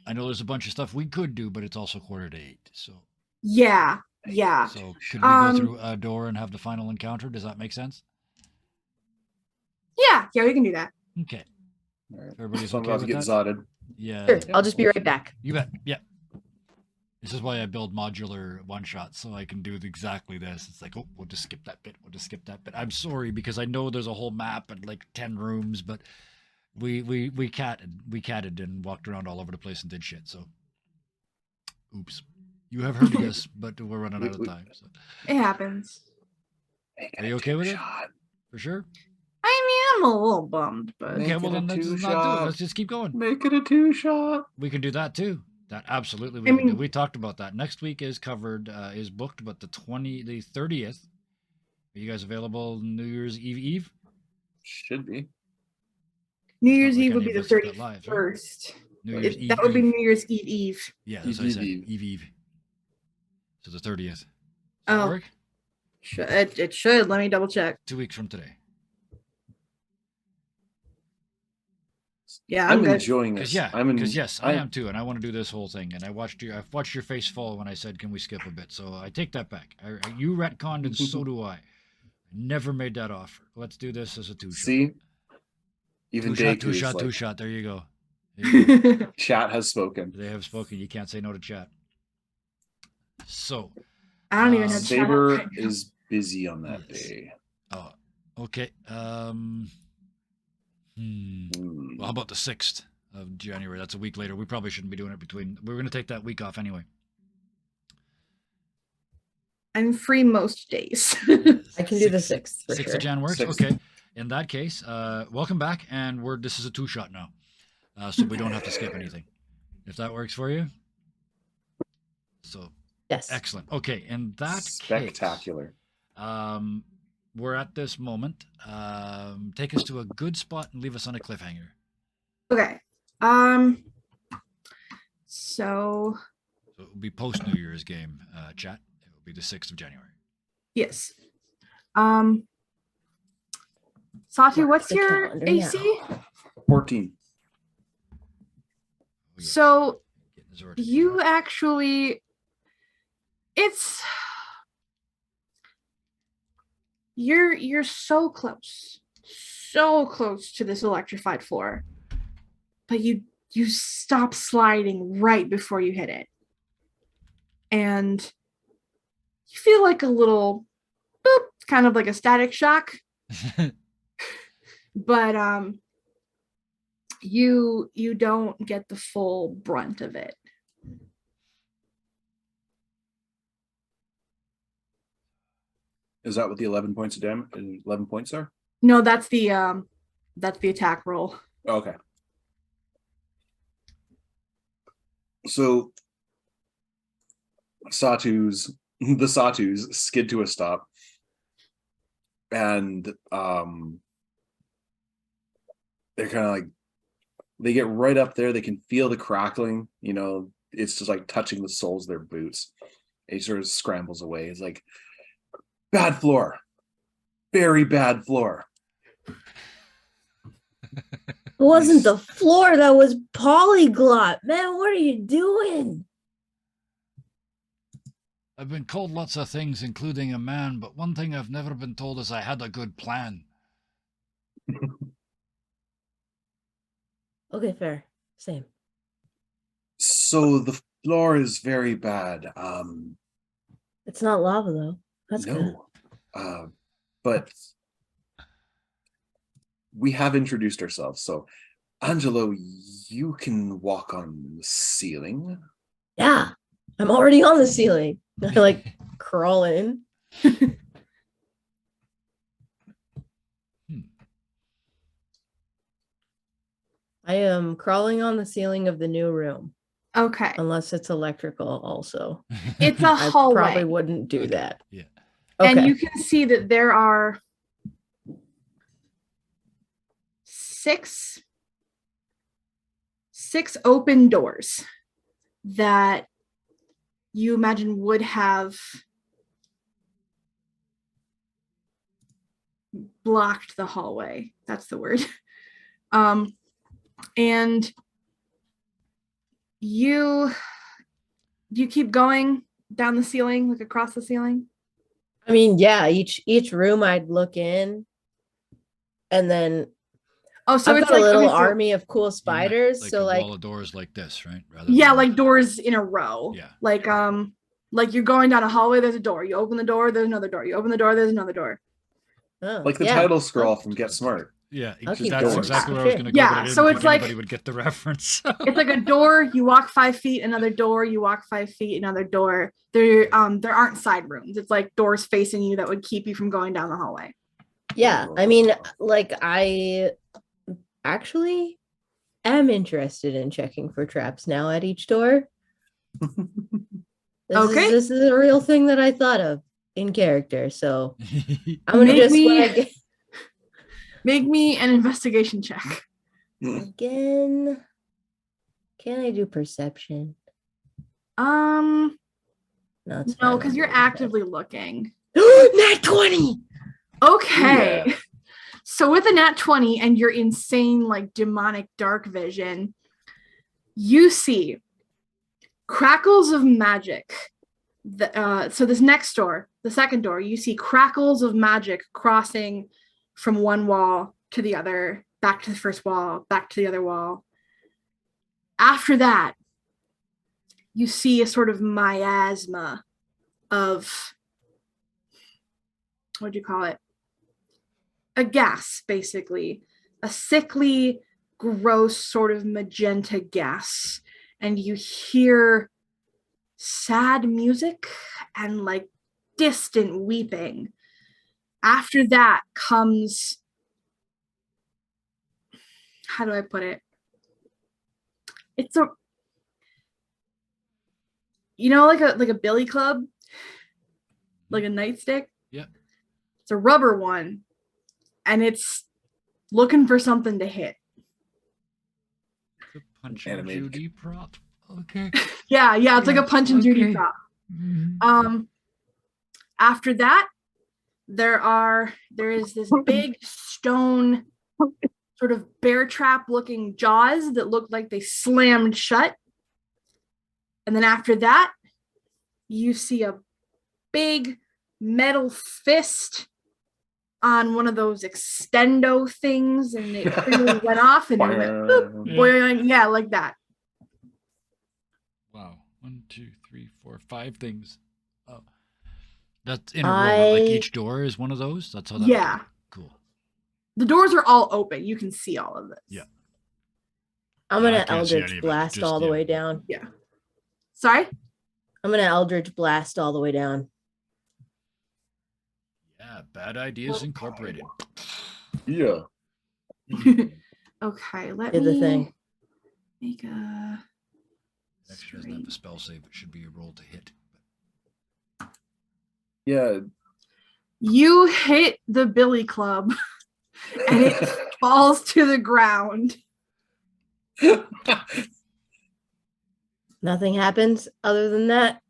I know there's a bunch of stuff we could do, but it's also 7:45. So, yeah. so could we go through a door and have the final encounter? Does that make sense? Yeah, we can do that. Okay. All right. Everybody's So I'm okay about to with get that? zotted. Yeah. Sure, I'll just be right back. You bet. Yeah. This is why I build modular one shots, so I can do exactly this. It's like, oh, we'll just skip that bit. We'll just skip that bit. I'm sorry because I know there's a whole map and like 10 rooms, but we catted and walked around all over the place and did shit. So, oops. You have heard of this, but we're running out of time. So. It happens. Are you okay with it? For sure. I mean, I'm a little bummed, but Make Okay, it well a then let's just not do it. two-shot. Let's just keep going. Make it a 2-shot. We can do that too. That absolutely we I can do. mean- We talked about that. Next week is covered, is booked, but the 30th. Are you guys available New Year's Eve? Should be. New It's not Year's like Eve would any be of the us got live, right? 31st. New Year's Eve. That would be Eve. New Year's Eve. Yeah, that's what I said. Eve. Eve. So the 30th. Does Oh. that work? It should. Let me double check. 2 weeks from today. Yeah, I'm I'm good. enjoying Because this. yeah, I'm in, because yes, I I'm- am too, and I want to do this whole thing. And I've watched your face fall when I said, "Can we skip a bit?" So I take that back. You retconned, and so do I. Never made that offer. Let's do this as a 2-shot. See, even 2-shot, Deku is 2-shot, like, 2-shot. There you go. There you go. chat has spoken. They have spoken. You can't say no to chat. So, I don't even have Saber chat. is busy on that Yes. day. okay. Hmm. Well, how about the 6th of January? That's a week later. We probably shouldn't be doing it between. We're going to take that week off anyway. I'm free most days. I can do the 6th for 6th sure. of Jan works. 6th. Okay. In that case, welcome back, and this is a 2-shot now, so we don't have to skip anything. If that works for you. So Yes. excellent. Okay. In that Spectacular. case, we're at this moment. Take us to a good spot and leave us on a cliffhanger. Okay. So So it will be post New Year's game, chat. It will be the 6th of January. yes. Satu, Mark what's the your calendar AC? 14. Oh, yes. So Getting his order. you actually, it's, you're so close to this electrified floor, but you stop sliding right before you hit it. and you feel like a little boop, kind of like a static shock, but you don't get the full brunt of it. Is that what the 11 points of damage? 11 points are? No, that's the attack roll. Okay. So the Satus skid to a stop, and they're kind of like, they get right up there. They can feel the crackling. You know, it's just like touching the soles of their boots. He sort of scrambles away. It's like, bad floor, very bad floor. It wasn't the floor, that was Polyglot. Man, what are you doing? I've been called lots of things, including a man, but one thing I've never been told is I had a good plan. Okay, fair. Same. So the floor is very bad. It's not lava though. That's good. No. But we have introduced ourselves. So Angelo, you can walk on the ceiling. Yeah. I'm already on the ceiling. I like crawl in. I am crawling on the ceiling of the new room. Okay. Unless it's electrical also. It's a I hallway. probably wouldn't do that. Yeah. Okay. And you can see that there are six open doors that you imagine would have blocked the hallway. That's the word. And you keep going down the ceiling, like across the ceiling? I mean, yeah, each room I'd look in, and then Oh, so I've it's got like a little okay, so- army of cool spiders. Like So a like, wall of doors like this, right? Rather yeah, than- like doors in a row. Yeah. Like you're going down a hallway, there's a door. You open the door, there's another door. You open the door, there's another door. oh, Like the yeah. title scroll from Get Smart. Yeah, I'll keep that's going. exactly where I Sure. was going to go. Yeah, but I didn't so think it's like- anybody would get the reference. It's like a door, you walk 5 feet, another door, you walk 5 feet, another door. There aren't side rooms. It's like doors facing you that would keep you from going down the hallway. Yeah, I mean, like I actually am interested in checking for traps now at each door. Okay. This is a real thing that I thought of in character. So I'm gonna Make just me- when I get Make me an investigation check. again. Can I do perception? No, it's fine, because I'm you're doing that. actively looking. Nat 20. Okay. Yeah. So with a nat 20 and your insane, like demonic dark vision, you see crackles of magic. So this next door, the second door, you see crackles of magic crossing from one wall to the other, back to the first wall, back to the other wall. After that, you see a sort of miasma of, what do you call it? A gas, basically. A sickly, gross sort of magenta gas. And you hear sad music and like distant weeping. After that comes, how do I put it? It's a, like a billy club, like a nightstick. Yep. It's a rubber one, and it's looking for something to hit. The Punch and Animated. Judy prop. Okay. Yeah, it's like a Punch and Judy Okay. prop. Mhm. After that, there is this big stone sort of bear trap looking jaws that look like they slammed shut. And then after that, you see a big metal fist on one of those extendo things, and it clearly went off and it went boop, Yeah. boing, yeah, like that. Wow. 1, 2, 3, 4, 5 things. Oh, that's in a row. Where, like I- each door is one of those. That's how that. Yeah. Cool. The doors are all open. You can see all of this. Yeah. I'm I gonna can't see any Eldritch of it, blast just, all the yeah. way down. Yeah. Sorry? I'm gonna Eldritch blast all the way down. Yeah. Bad ideas incorporated. Yeah. Okay, let Did me the thing. make a Actually doesn't have a spell save. It should be a roll to hit. Yeah. You hit the billy club and it falls to the ground. Nothing happens other than that.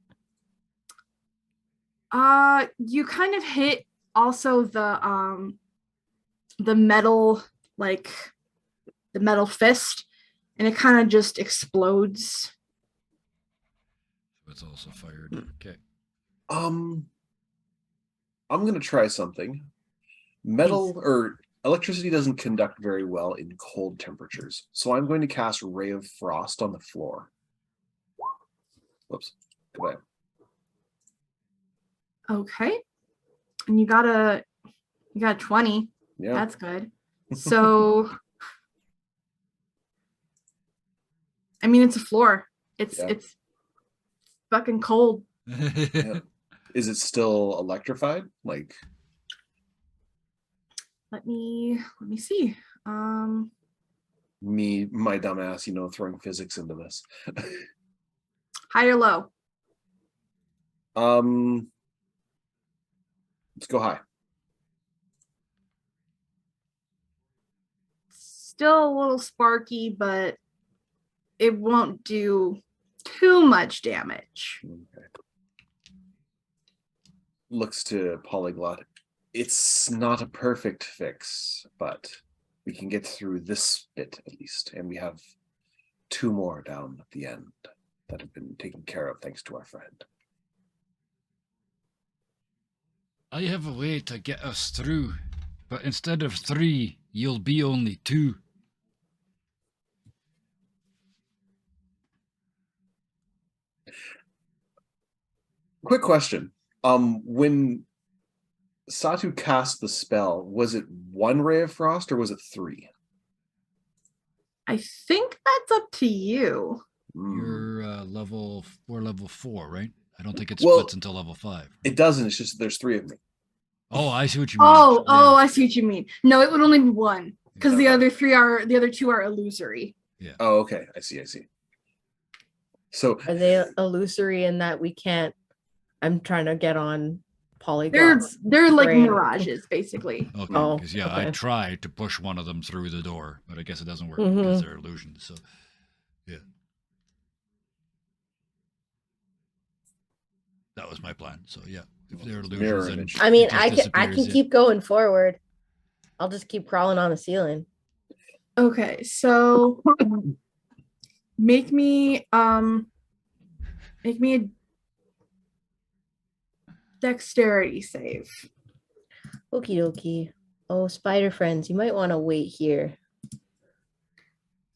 You kind of hit also the metal, like the metal fist, and it kind of just explodes. It's also fired. Okay. I'm gonna try something. Metal or electricity doesn't conduct very well in cold temperatures, so I'm going to cast Ray of Frost on the floor. Whoops. Go ahead. Okay. And you got 20. Yeah. That's good. So I mean it's a floor. It's Yeah. it's fucking cold. Yeah. Is it still electrified? Like, Let me see. me, my dumbass, throwing physics into this. High or low? Let's go high. Still a little sparky, but it won't do too much damage. Okay. Looks to Polyglot. It's not a perfect fix, but we can get through this bit at least, and we have 2 more down at the end that have been taken care of thanks to our friend. I have a way to get us through, but instead of 3, you'll be only 2. Quick question. When Satu cast the spell, was it 1 ray of frost or was it 3? I think that's up to you. You're level 4, right? I don't think it Well- splits until level 5. It doesn't, it's just that there's 3 of me. Oh, I see what you mean. Oh, Yeah. I see what you mean. No, it would only be 1 because the Okay. other 2 are illusory. Oh, okay. I see. So Are they illusory in that we can't? I'm trying to get on They're Polyglot's. like brain. mirages, basically. Okay, Oh, because I okay. tried to push one of them through the door, but I guess it doesn't work Mhm. because they're illusions. So, yeah, that was my plan. So, yeah, if they're Mirror illusions, then image. I mean, it just I can disappears, yeah. keep going forward. I'll just keep crawling on the ceiling. Okay, so make me a dexterity save. Okie dokie. Oh, spider friends, you might want to wait here.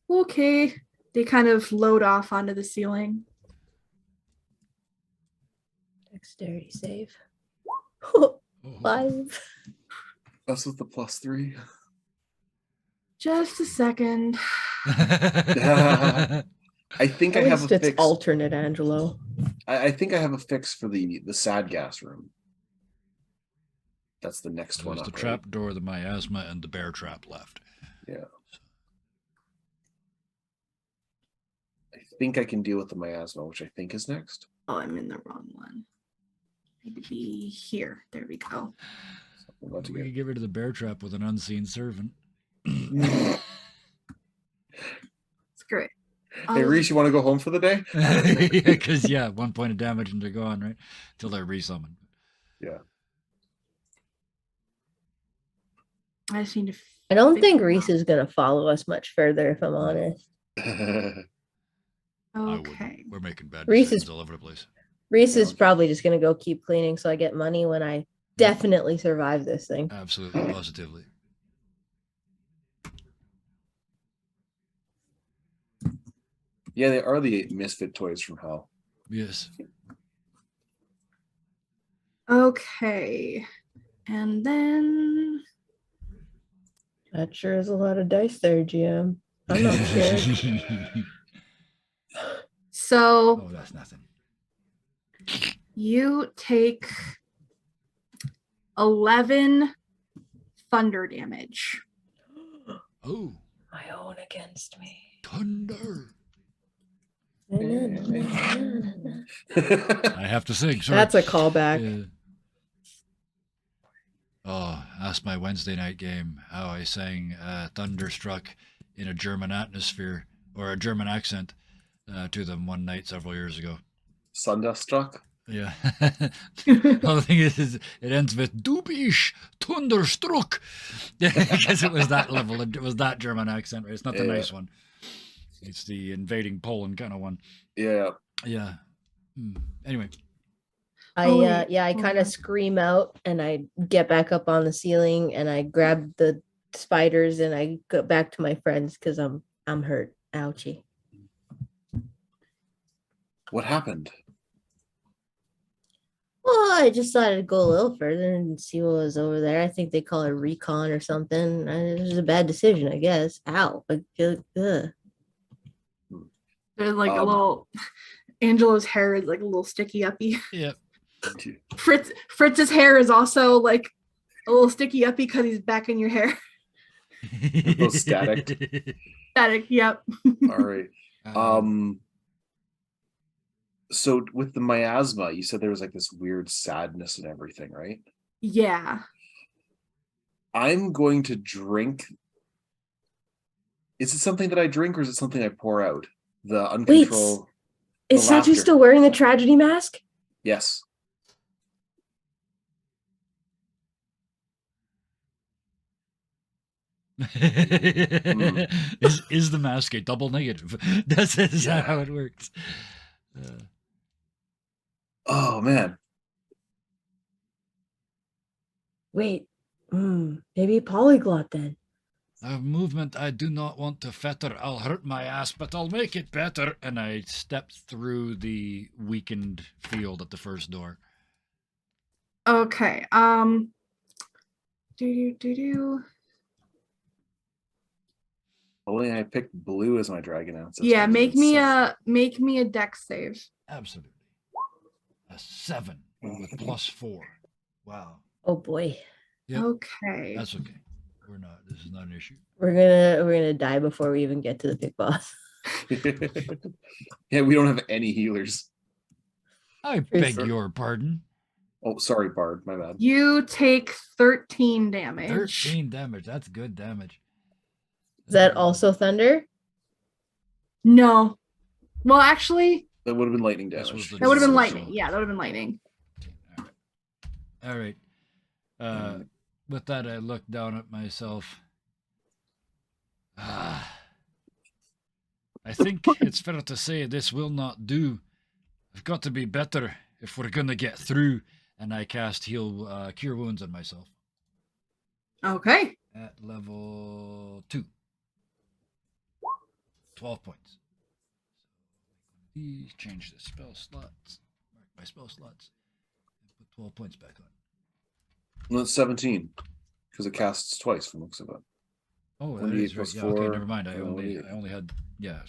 Okay. They kind of load off onto the ceiling. Dexterity save. Oh. 5. us with the +3. Just a second. I think At I have least a it's fix. alternate, Angelo. I think I have a fix for the sad gas room. That's the next one There's up. the right? trap door, the miasma, and the bear trap left. Yeah. I think I can deal with the miasma, which I think is next. Oh, I'm in the wrong one. I need to be here. There we go. So I'm about to We get- could get rid of the bear trap with an unseen servant. Screw it. Hey, Reese, you want to go home for the day? Because, 1 point of damage and they're gone, right? Till they're resummoned. Yeah. I just need to. I don't figure think it Reese out. is going to follow us much further, if I'm honest. I wouldn't. Okay. We're making bad Reese decisions is- all over the place. Reese is Okay. probably just going to go keep cleaning so I get money when I definitely survive this thing. Absolutely, positively. Yeah, they are the misfit toys from hell. Yes. Okay. And then That sure is a lot of dice there, GM. I'm not scared. so Oh, that's nothing. you take 11 thunder damage. Oh, My own against me. thunder. That's I have to sing. Sorry. a callback. Yeah. Oh, ask my Wednesday night game how I sang Thunderstruck in a German atmosphere or a German accent to them one night several years ago. Sunderstruck. Yeah. Well, the thing is, it ends with Du bist Thunderstruck. Because it was that level, it was that German accent, right? It's not the Yeah. nice one. It's the invading Poland kind of one. Yeah. Yeah. Anyway. I Oh, wait, I hold kind on. of scream out and I get back up on the ceiling and I grab the spiders and I go back to my friends because I'm hurt. Ouchie. What happened? Well, I just thought I'd go a little further and see what was over there. I think they call it recon or something. It was a bad decision, I guess. Ow. I feel ugh. There's like a Um, little Angelo's hair is like a little sticky uppy. Yeah. Fritz's hair is also like a little sticky uppy because he's back in your hair. Both static. Static, yep. All right. So with the miasma, you said there was like this weird sadness and everything, right? Yeah. I'm going to drink. Is it something that I drink or is it something I pour out? The uncontrolled. Is The laughter. Satu still wearing the tragedy mask? Yes. Is the mask a double negative? Is that Yeah. how it works? Oh man. Wait. Maybe polyglot then. A movement I do not want to fetter. I'll hurt my ass, but I'll make it better. And I stepped through the weakened field at the first door. Okay. Do. Only I picked blue as my dragon ounce. Yeah, make me a dex save. Absolutely. A 7 with +4. Wow. Oh boy. Yep. Okay. That's okay. We're not. This is not an issue. We're gonna die before we even get to the big boss. Yeah, we don't have any healers. I beg sure. your pardon. Oh, sorry, Bard. My bad. You take 13 damage. 13 damage. That's good damage. Is that also thunder? No. Well, actually, That would have been lightning This was damage. the that would have been So- lightning. Yeah, that would have been lightning. All right. With that, I looked down at myself. I think it's fair to say this will not do. I've got to be better if we're going to get through. And I cast Cure Wounds on myself Okay. at level 2. 12 points. These change the spell slots. Mark my spell slots. And put 12 points back on. No, it's 17 because it casts twice from the looks of it. Oh, that 1d8 is right. plus Yeah, okay, 4, never mind. I and only 1d8. had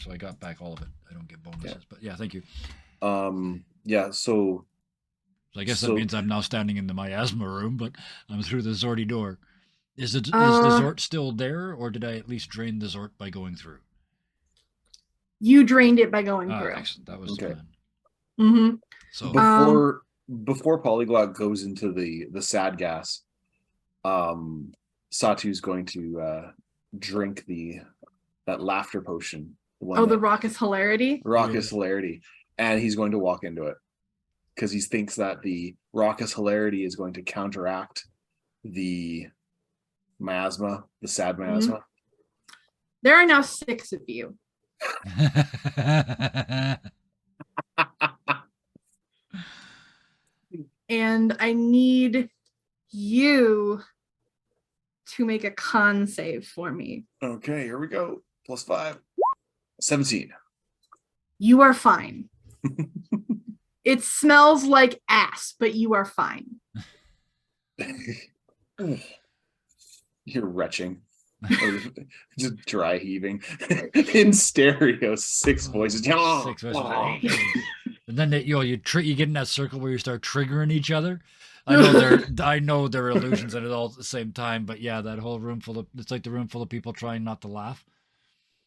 so I got back all of it. I don't get bonuses, Yeah. but yeah, thank you. Yeah. So So I guess that So- means I'm now standing in the miasma room, but I'm through the Zordy door. Is the Uh, Zort still there, or did I at least drain the Zort by going through? You drained it by going Ah, through. excellent. That was Okay. the plan. Mm-hmm. So before Polyglot goes into the sad gas, Satu's going to drink that laughter potion. Oh, the raucous hilarity. raucous hilarity, and he's going to walk into it because he thinks that the raucous hilarity is going to counteract the miasma, the sad miasma. There are now 6 of you. And I need you to make a con save for me. Okay, here we go. +5. 17. You are fine. It smells like ass, but you are fine. You're retching. Just dry heaving. In stereo, 6 voices. 6 voices. And then you get in that circle where you start triggering each other. I know they're illusions and it's all at the same time, but yeah, that whole room full of it's like the room full of people trying not to laugh.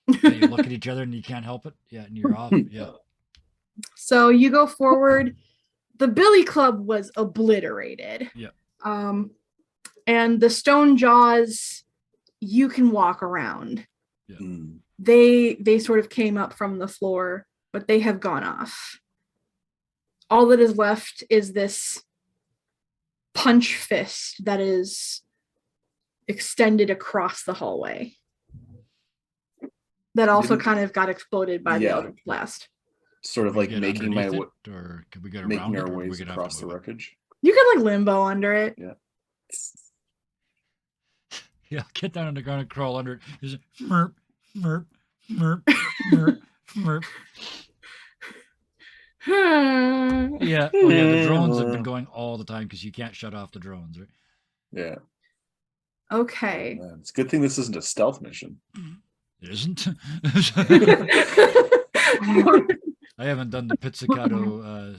And you look at each other and you can't help it. Yeah, and you're off. Yeah. So you go forward. The Billy Club was obliterated. Yeah. And the stone jaws, you can walk around. Yeah. They sort of came up from the floor, but they have gone off. All that is left is this punch fist that is extended across the hallway. That also kind of got exploded by the Eldritch Blast. Sort of like making my way, or can we get around making it, our or ways we could across the have to wreckage. You can like limbo under it. Yeah. Yeah, get down on the ground and crawl under it. Just merp, merp, merp, merp, merp. Yeah, the drones have been going all the time because you can't shut off the drones, right? Yeah. Okay. Man, it's a good thing this isn't a stealth mission. It isn't. I haven't done the pizzicato,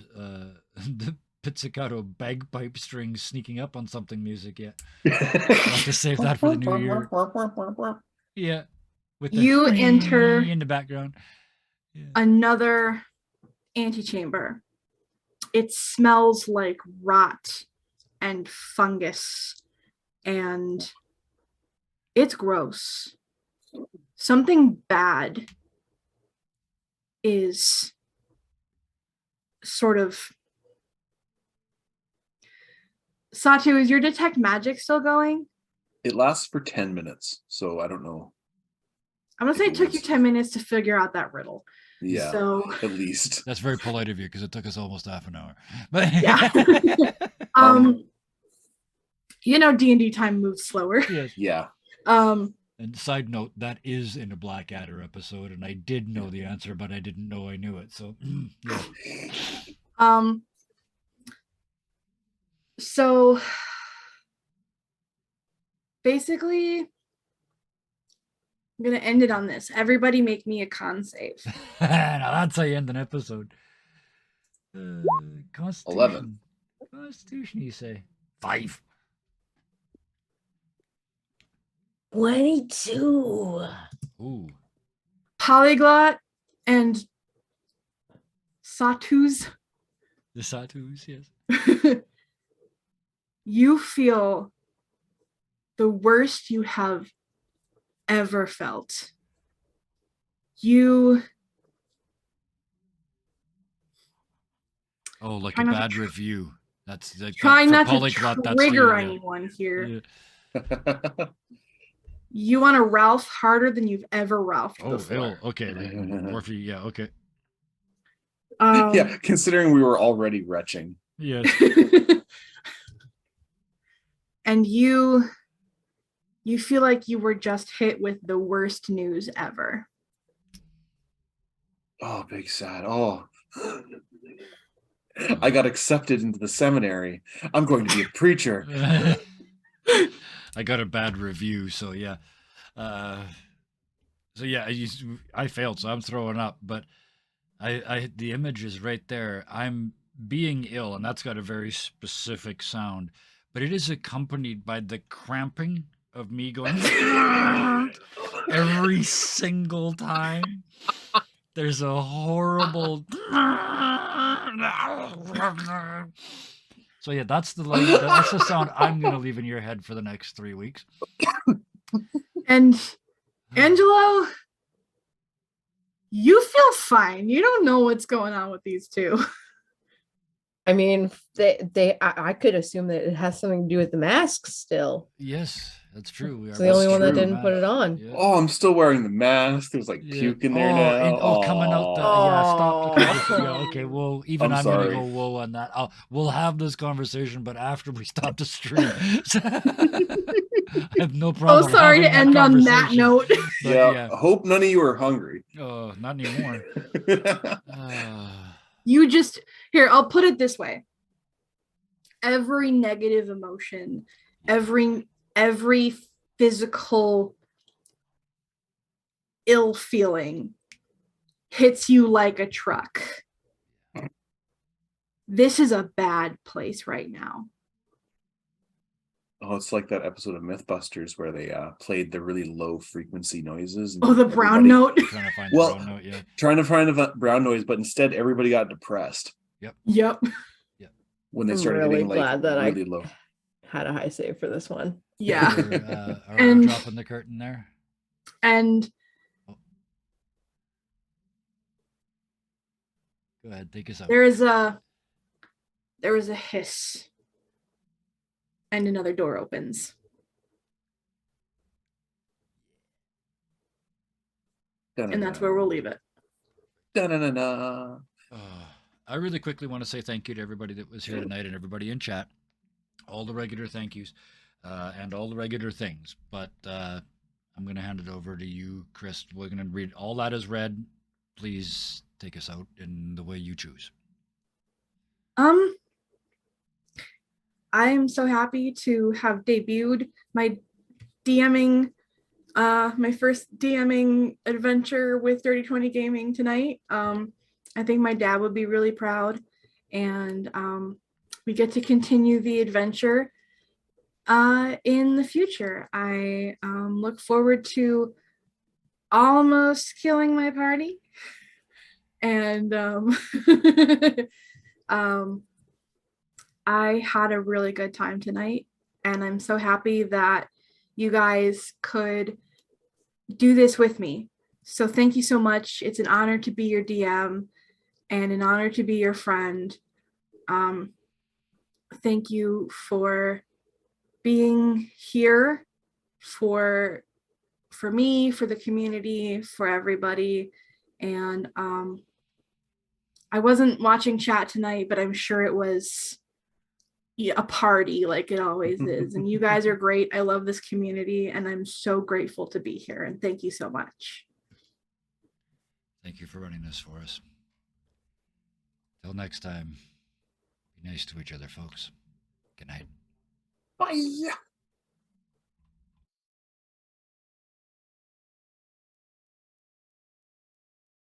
the pizzicato bagpipe string sneaking up on something music yet. I'll have to save that for the new year. Yeah, with the You enter in the background. Yeah. Another antechamber. It smells like rot and fungus, and it's gross. Something bad is sort of... Satu, is your detect magic still going? It lasts for 10 minutes, so I don't know. I'm gonna say it took you 10 minutes to figure out that riddle. Yeah, So at least. That's very polite of you because it took us almost half an hour. But yeah. You know, D&D time moves slower. Yes. Yeah. And side note, that is in a Blackadder episode, and I did know the answer, but I didn't know I knew it. So, yeah. So basically, I'm gonna end it on this. Everybody make me a con save. Now that's how you end an episode. Constitution. 11. Constitution, you say? 5. 22. Ooh. Polyglot and Satu's. The Satus, yes. You feel the worst you have ever felt. You... Oh, like Try a not to bad review. That's like trying that, not to Polyglot, that's trigger the, anyone here. Yeah. You want to Ralph harder than you've ever Ralphed Oh, before. ill. Okay. Like, Morphe, yeah, okay. Yeah, considering we were already retching. Yes. And you feel like you were just hit with the worst news ever. Oh, big sad. Oh. I got accepted into the seminary. I'm going to be a preacher. I got a bad review, so yeah. So yeah, I failed, so I'm throwing up. But I the image is right there. I'm being ill, and that's got a very specific sound. But it is accompanied by the cramping of me going every single time. There's a horrible. So yeah, that's the sound I'm gonna leave in your head for the next 3 weeks. And Angelo, you feel fine. You don't know what's going on with these two. I mean, I could assume that it has something to do with the masks still. Yes, that's true. It's the only one that true. didn't put it on. Yeah. Oh, I'm still wearing the mask. There's like Yeah. puke in there now. Coming out the stop. The yeah, okay, well, even I'm I'm gonna sorry. go whoa on that. We'll have this conversation, but after we stop the stream. I have no problem. Oh, sorry to having end on that conversation, note. but Yeah, I hope none of you are hungry. Oh, not anymore. You just... Here, I'll put it this way. every negative emotion, every physical ill feeling hits you like a truck. This is a bad place right now. Oh, it's like that episode of Mythbusters where they played the really low frequency noises. And Oh, the brown everybody- note. Trying to find Well, the brown note, yeah. Trying to find a brown noise, but instead everybody got depressed Yep. when they I'm started really getting like glad that really low. Had a high save for this one. Yeah. Are And- we dropping the curtain there? And Go ahead, take us out. there is a hiss. And another door opens. And that's where we'll leave it. Da-na-na-na. I really quickly want to say thank you to everybody that was here tonight and everybody in chat. All the regular thank yous and all the regular things. But I'm going to hand it over to you, Chris. We're going to read all that is read. Please take us out in the way you choose. I'm so happy to have debuted my DMing, my first DMing adventure with Dirty 20 Gaming tonight. I think my dad would be really proud, and we get to continue the adventure in the future. I look forward to almost killing my party, and I had a really good time tonight, and I'm so happy that you guys could do this with me. So thank you so much. It's an honor to be your DM and an honor to be your friend. Thank you for being here for me, for the community, for everybody. And I wasn't watching chat tonight, but I'm sure it was a party like it always is. And you guys are great. I love this community, and I'm so grateful to be here. And thank you so much. Thank you for running this for us. Till next time, be nice to each other, folks. Good night. Bye.